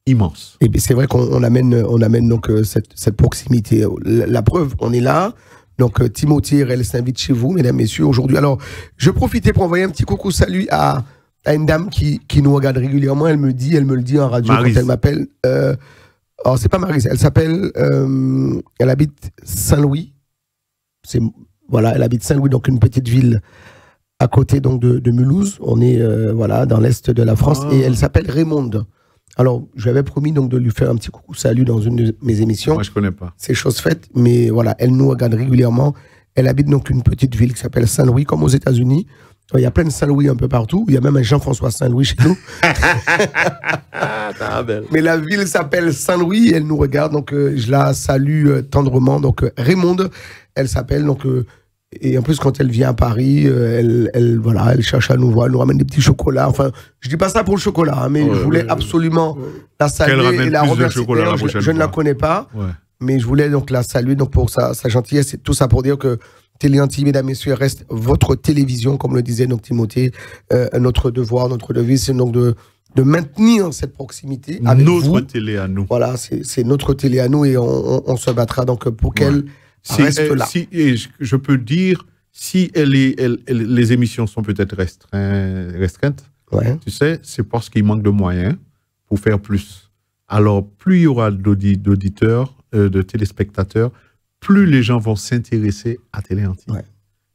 immense. Et c'est vrai qu'on amène donc cette proximité. La preuve, on est là. Donc, Timothée, elle s'invite chez vous, mesdames, messieurs, aujourd'hui. Alors, je profitais pour envoyer un petit coucou salut à une dame qui nous regarde régulièrement. Elle me le dit en radio Maryse. Quand elle m'appelle. Alors, c'est pas Maryse, elle s'appelle. Elle habite Saint-Louis. Voilà, elle habite Saint-Louis, donc une petite ville à côté donc de Mulhouse. On est dans l'est de la France et elle s'appelle Raymonde. Alors, je lui avais promis donc de lui faire un petit coucou salut dans une de mes émissions. Moi, je connais pas. C'est chose faite, mais voilà, elle nous regarde régulièrement. Elle habite donc une petite ville qui s'appelle Saint-Louis, comme aux États-Unis. Il y a plein de Saint-Louis un peu partout. Il y a même un Jean-François Saint-Louis chez nous. Mais la ville s'appelle Saint-Louis et elle nous regarde. Donc, je la salue tendrement. Donc, Raymonde, elle s'appelle. Donc, et en plus, quand elle vient à Paris, elle cherche à nous voir. Elle nous ramène des petits chocolats. Enfin, je dis pas ça pour le chocolat, hein, mais je voulais absolument la saluer et la remercier. Je ne la connais pas, mais je voulais donc la saluer donc pour sa gentillesse et tout ça pour dire que Téléanti, mesdames, messieurs, reste votre télévision, comme le disait donc Timothée. Notre devoir, notre devise, c'est donc de maintenir cette proximité avec vous. Notre télé à nous. Voilà, c'est notre télé à nous et on se battra donc pour qu'elle reste là. Et je peux dire, si les émissions sont peut-être restreintes, tu sais, c'est parce qu'il manque de moyens pour faire plus. Alors, plus il y aura d'auditeurs, de téléspectateurs, plus les gens vont s'intéresser à Téléanti.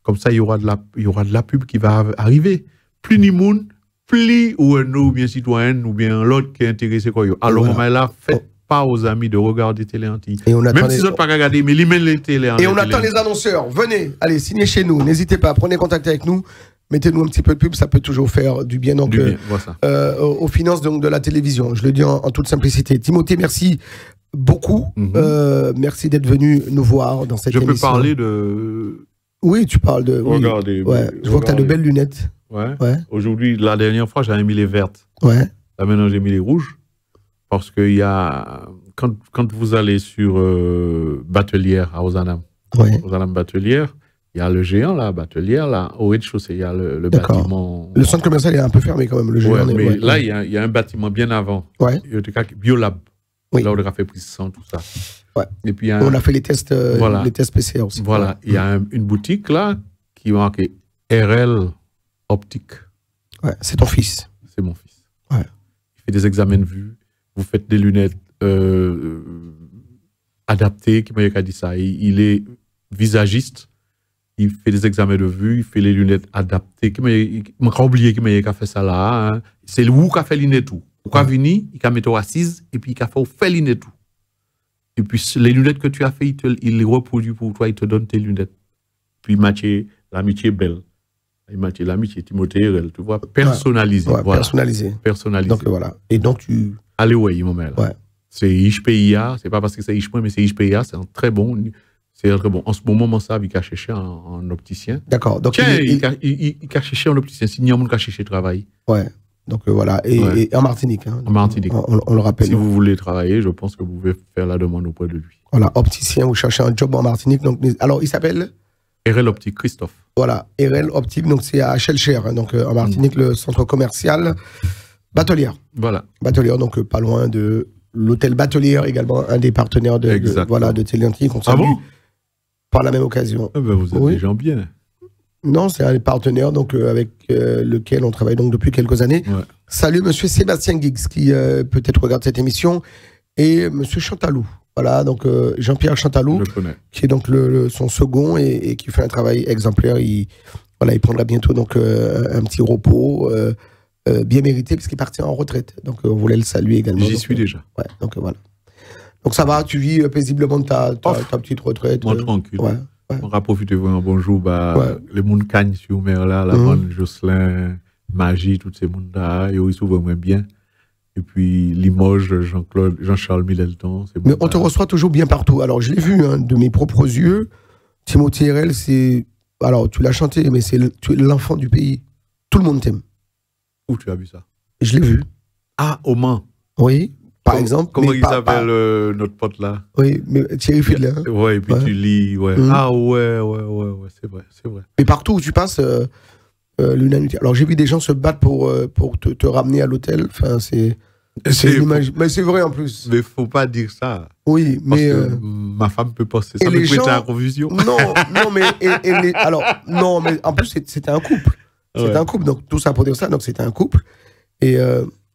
Comme ça, il y aura de la pub qui va arriver. Plus ni moun, plus ou nous, bien citoyen, ou bien l'autre qui est intéressé. Alors, on va là, faites pas aux amis de regarder Téléanti. Même si ils n'ont pas regardé, mais ils mettent les télé. Et on attend les annonceurs. Venez, allez, signez chez nous. N'hésitez pas, prenez contact avec nous. Mettez-nous un petit peu de pub, ça peut toujours faire du bien, donc, aux finances donc, de la télévision. Je le dis en toute simplicité. Timothée, merci beaucoup. Merci d'être venu nous voir dans cette émission. Je peux parler de... Oui, tu parles de... Regardez. Je vois que tu as de belles lunettes. Aujourd'hui, la dernière fois, j'avais mis les vertes. Là, maintenant, j'ai mis les rouges. Parce que y a... Quand vous allez sur Batelière à Ozanam, Ozanam Batelière, il y a le géant, là, Batelière, là, au rez-de-chaussée, il y a le bâtiment... Le centre commercial est un peu fermé quand même, le géant. Mais là, il y a un bâtiment bien avant. Biolab. Oui. Là, on a fait prise de sang, tout ça. Ouais. Et puis, on a fait les tests PCR aussi. Voilà. Il y a une boutique là qui marque RL Optique. Ouais, c'est ton fils. C'est mon fils. Ouais. Il fait des examens de vue. Vous faites des lunettes adaptées, qui m'a dit ça. Il est visagiste. Il fait des examens de vue, il fait les lunettes adaptées. Il m'a oublié qu'il m'a fait ça là. Hein. C'est lui qui a fait l'iné tout. Il a venu, il a mis assise et puis il a fait l'iné tout. Et puis les lunettes que tu as fait, il les reproduit pour toi, il te donne tes lunettes. Puis l'amitié belle. L'amitié Timothée, tu vois, personnalisé. Ouais, voilà. Personnalisé. Donc voilà. Et donc tu. Allez, ouais, il m'a là. Ouais. C'est HPIA, c'est pas parce que c'est HPIA, mais c'est HPIA, c'est un très bon. C'est très bon. En ce moment, mon savent, il a cherché un opticien. D'accord. Donc tiens, il a cherché un opticien. Si Niamoun a cherché travail. Ouais. Donc voilà. Et en Martinique. Hein. En Martinique. On le rappelle. Si vous voulez travailler, je pense que vous pouvez faire la demande auprès de lui. Voilà, opticien, vous cherchez un job en Martinique. Donc, alors, il s'appelle RL Optique, Christophe. Voilà, RL Optique, donc c'est à Chelcher, hein, donc en Martinique, le centre commercial Batelière. Voilà. Batelière, donc pas loin de l'hôtel Batelière, également un des partenaires de Téléantique. On salue par la même occasion. Ah ben vous êtes des gens bien. Non, c'est un des partenaires donc, avec lequel on travaille donc, depuis quelques années. Ouais. Salut monsieur Sébastien Giggs qui peut-être regarde cette émission et monsieur Chantalou. Voilà, donc Jean-Pierre Chantalou, qui est donc son second et qui fait un travail exemplaire. Il prendra bientôt donc, un petit repos bien mérité puisqu'il partit en retraite. Donc on voulait le saluer également. J'y suis déjà. Ouais, donc voilà. Donc ça va, tu vis paisiblement ta petite retraite. Moi tranquille. Ouais. On va profiter de un bonjour. Les gens cagnent sur mer là, la bonne Jocelyn, Magie, tous ces mondes là, ils s'ouvrent moins bien. Et puis Limoges, Jean-Charles Milelton. Mais on te reçoit toujours bien partout. Alors je l'ai vu hein, de mes propres yeux. Timothée RL, c'est. Alors tu l'as chanté, mais tu es l'enfant du pays. Tout le monde t'aime. Où tu as vu ça? Je l'ai vu. Ah, au Mans. Oui, par exemple. Comment il s'appelle notre pote là? Oui, mais Thierry Fidler. Hein. Ouais, et puis tu lis. Ouais. Ah ouais, c'est vrai. Mais partout où tu passes, l'unanimité. Alors j'ai vu des gens se battre pour te ramener à l'hôtel. Enfin, c'est une image. Mais c'est vrai en plus. Mais faut pas dire ça. Oui, mais. Parce que ma femme peut penser ça. Mais à confusion. Non, mais. Alors, non, mais en plus, c'était un couple. C'était un couple. Donc tout ça pour dire ça. Donc c'était un couple. Et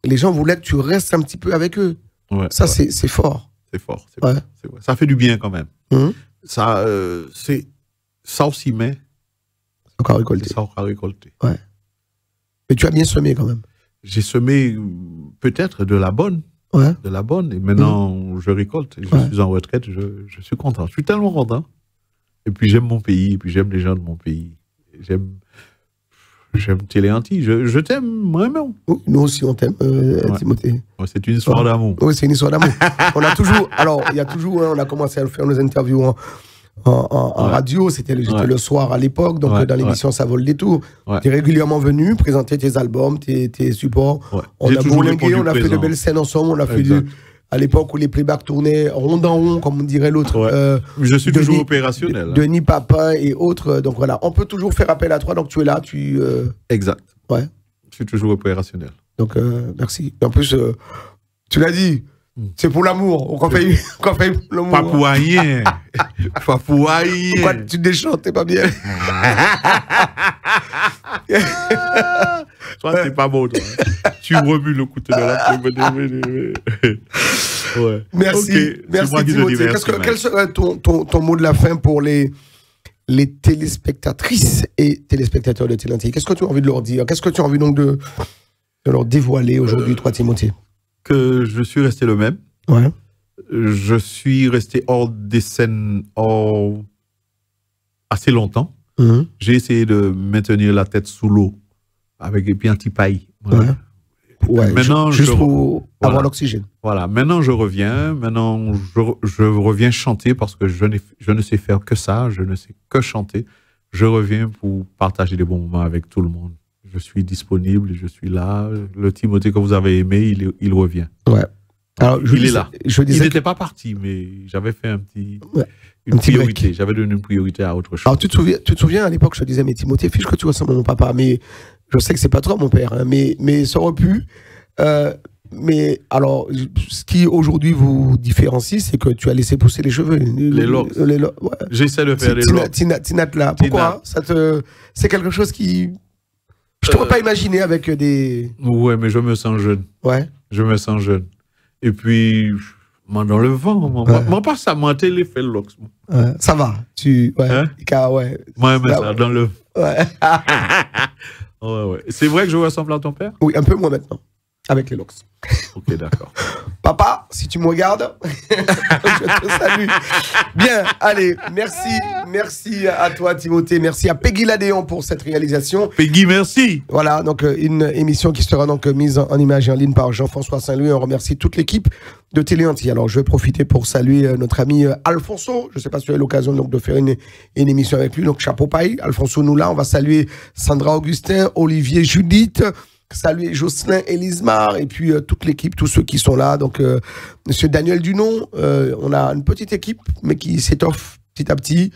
les gens voulaient que tu restes un petit peu avec eux. Ouais, ça, c'est fort. C'est fort. C'est vrai. Ça fait du bien quand même. Ça aussi, mais. Encore récolté. Ça aura récolté. Ouais. Mais tu as bien semé quand même. J'ai semé peut-être de la bonne. Ouais. De la bonne. Et maintenant, je récolte. Je suis en retraite. Je suis content. Je suis tellement content. Et puis, j'aime mon pays. Et puis, j'aime les gens de mon pays. J'aime Téléantique. Je t'aime vraiment. Nous aussi, on t'aime, Timothée. Ouais, c'est une histoire d'amour. Oui, c'est une histoire d'amour. On a toujours. Alors, il y a toujours. on a commencé à faire nos interviews en radio, j'étais le soir à l'époque, donc dans l'émission Ça vole des tours. Tu es régulièrement venu présenter tes albums, tes supports. On a bourlingué, on a fait de belles scènes ensemble, on a fait à l'époque où les playbacks tournaient rond en rond, comme on dirait l'autre. Je suis toujours opérationnel. Denis Papin et autres. Donc voilà, on peut toujours faire appel à toi, donc tu es là. Exact. Ouais. Je suis toujours opérationnel. Donc merci. Et en plus, tu l'as dit. C'est pour l'amour. On fait l'amour. Pas pour rien. Pas pour rien. Pourquoi tu déchantes? T'es pas bien. Toi, t'es pas bon, toi. Tu remues le couteau de la ouais. Merci. Okay. Merci, Timothée. Quel serait ton mot de la fin pour les téléspectatrices et téléspectateurs de Téléantique? Qu'est-ce que tu as envie de leur dire? Qu'est-ce que tu as envie donc de leur dévoiler aujourd'hui, toi, Timothée? Que je suis resté le même. Ouais. Je suis resté hors des scènes assez longtemps. J'ai essayé de maintenir la tête sous l'eau avec et puis un petit paille. Voilà. Ouais, maintenant, juste pour avoir l'oxygène. Voilà. Maintenant, je reviens. Maintenant, je reviens chanter parce que je ne sais faire que ça. Je ne sais que chanter. Je reviens pour partager des bons moments avec tout le monde. Je suis disponible, je suis là. Le Timothée que vous avez aimé, il revient. Ouais. Alors, il est là. Il n'était pas parti, mais j'avais fait une priorité. J'avais donné une priorité à autre chose. Alors, tu te souviens, à l'époque, je te disais, mais Timothée, fiche que tu ressembles à mon papa. Mais je sais que c'est pas toi, mon père. Hein, mais ça aurait pu. Mais alors, ce qui aujourd'hui vous différencie, c'est que tu as laissé pousser les cheveux. Les locks. Ouais. J'essaie de faire les locks. Tinat là. Pourquoi c'est quelque chose qui... Je ne pourrais pas imaginer avec des... Ouais, mais je me sens jeune. Ouais. Je me sens jeune. Et puis, dans le vent, moi pas ça, moi, télé fait le locks. Ouais. Ça va. Ouais. Hein? Ouais. Moi, mais ça, dans le... Ouais. Ouais. C'est vrai que je ressemble à ton père? Oui, un peu moins maintenant. Avec les locks. Ok, d'accord. Papa, si tu me regardes, je te salue. Bien, allez, merci à toi Timothée, merci à Peggy Ladéon pour cette réalisation. Peggy, merci. Voilà, donc une émission qui sera donc mise en image et en ligne par Jean-François Saint-Louis. On remercie toute l'équipe de Télé Antilles. Alors, je vais profiter pour saluer notre ami Alfonso. Je ne sais pas si tu as eu l'occasion donc de faire une émission avec lui. Donc, chapeau paille. Alfonso nous là. On va saluer Sandra Augustin, Olivier Judith. Saluer Jocelyn Elismar et puis toute l'équipe, tous ceux qui sont là. Donc, Monsieur Daniel Dunon, on a une petite équipe, mais qui s'étoffe petit à petit.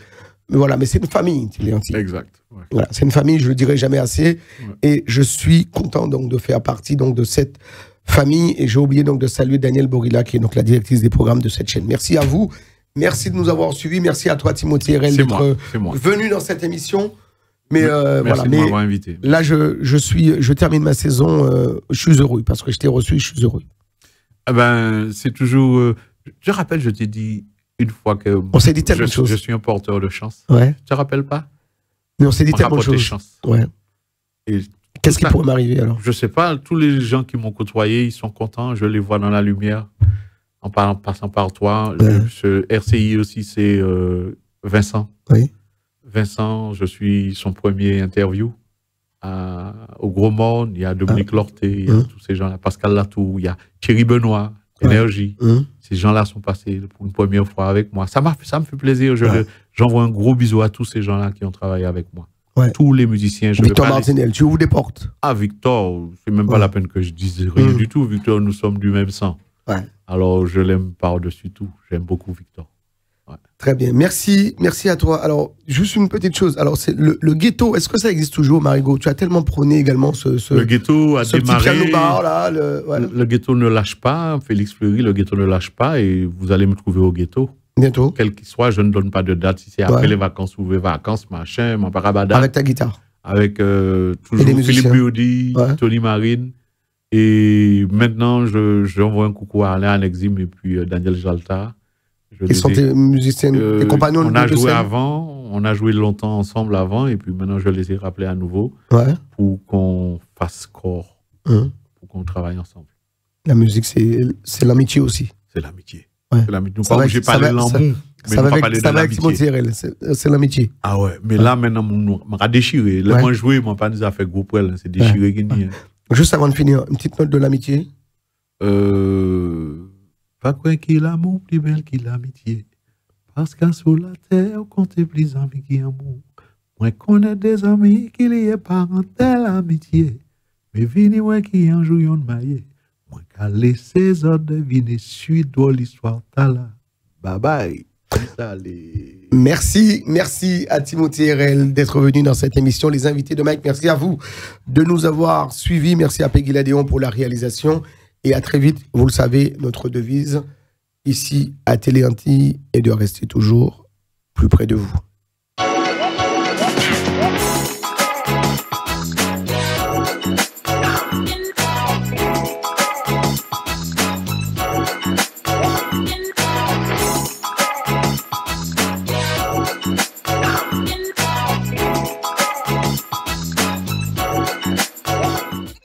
Mais voilà, mais c'est une famille, Télé Antilles. Exact. Ouais. Voilà, c'est une famille, je le dirai jamais assez. Ouais. Et je suis content donc de faire partie donc de cette famille. Et j'ai oublié donc de saluer Danielle Borilla, qui est donc la directrice des programmes de cette chaîne. Merci à vous. Merci de nous avoir suivis. Merci à toi, Timothée Herel, d'être venu dans cette émission. Mais merci de m'avoir invité. Là, je termine ma saison. Je suis heureux parce que je t'ai reçu. Je suis heureux. Eh ben, c'est toujours. Je rappelle, je t'ai dit une fois que. On s'est dit tellement de choses. Je suis un porteur de chance. Ouais. Tu te rappelles pas? Mais on s'est dit tellement de choses. Ouais. Qu'est-ce qui pourrait m'arriver alors? Je sais pas. Tous les gens qui m'ont côtoyé, ils sont contents. Je les vois dans la lumière. En passant par toi. Ouais. Ce RCI aussi, c'est Vincent. Oui. Vincent, je suis son premier interview au Gros Monde. Il y a Dominique Lorté, il y a tous ces gens-là, Pascal Latour, il y a Thierry Benoît, Énergie. Ces gens-là sont passés pour une première fois avec moi. Ça me fait plaisir. J'envoie un gros bisou à tous ces gens-là qui ont travaillé avec moi. Ouais. Tous les musiciens. Victor Martinel, tu ouvres des portes. Ah, Victor, c'est même pas la peine que je dise rien du tout. Victor, nous sommes du même sang. Ouais. Alors, je l'aime par-dessus tout. J'aime beaucoup Victor. Ouais. Très bien, merci à toi. Alors, juste une petite chose. Alors, c'est le ghetto, est-ce que ça existe toujours, Marigot? Tu as tellement prôné également le ghetto a démarré. Petit piano bar, là, le ghetto ne lâche pas, Félix Fleury, le ghetto ne lâche pas, et vous allez me trouver au ghetto. Bientôt. Quel qu'il soit, je ne donne pas de date. Si c'est après les vacances ou les vacances, machin, mon parabada. Avec ta guitare. Avec toujours Philippe Biodi, Tony Marine. Et maintenant, j'envoie un coucou à Alain Anexim et puis Daniel Jalta. Ils sont tes musiciens, tes compagnons. On a joué avant, on a joué longtemps ensemble avant, et puis maintenant je les ai rappelés à nouveau pour qu'on fasse corps, pour qu'on travaille ensemble. La musique, c'est l'amitié aussi. C'est l'amitié. Ouais. Nous pas obligé de parler de l'amour, mais ça va avec Timothée Herel, c'est l'amitié. Ah ouais, mais là maintenant, on m'a déchiré. Le moins joué, mon pas nous a fait gros poil, c'est déchiré. Juste avant de finir, une petite note de l'amitié. Pas quoi qu'il l'amour plus belle qu'il l'amitié. Parce qu'à sous la terre, on compte plus amis qui amour. Moi, connais des amis qui lient par un tel amitié. Mais vini, ouais, qui un jour yon maillé. Moi, qu'à laisser autres deviner suite de l'histoire, t'as là. Bye bye. Merci à Timothée Herel d'être venu dans cette émission. Les invités de Mike, merci à vous de nous avoir suivis. Merci à Peggy Ladéon pour la réalisation. Et à très vite, vous le savez, notre devise ici à Télé Antilles est de rester toujours plus près de vous.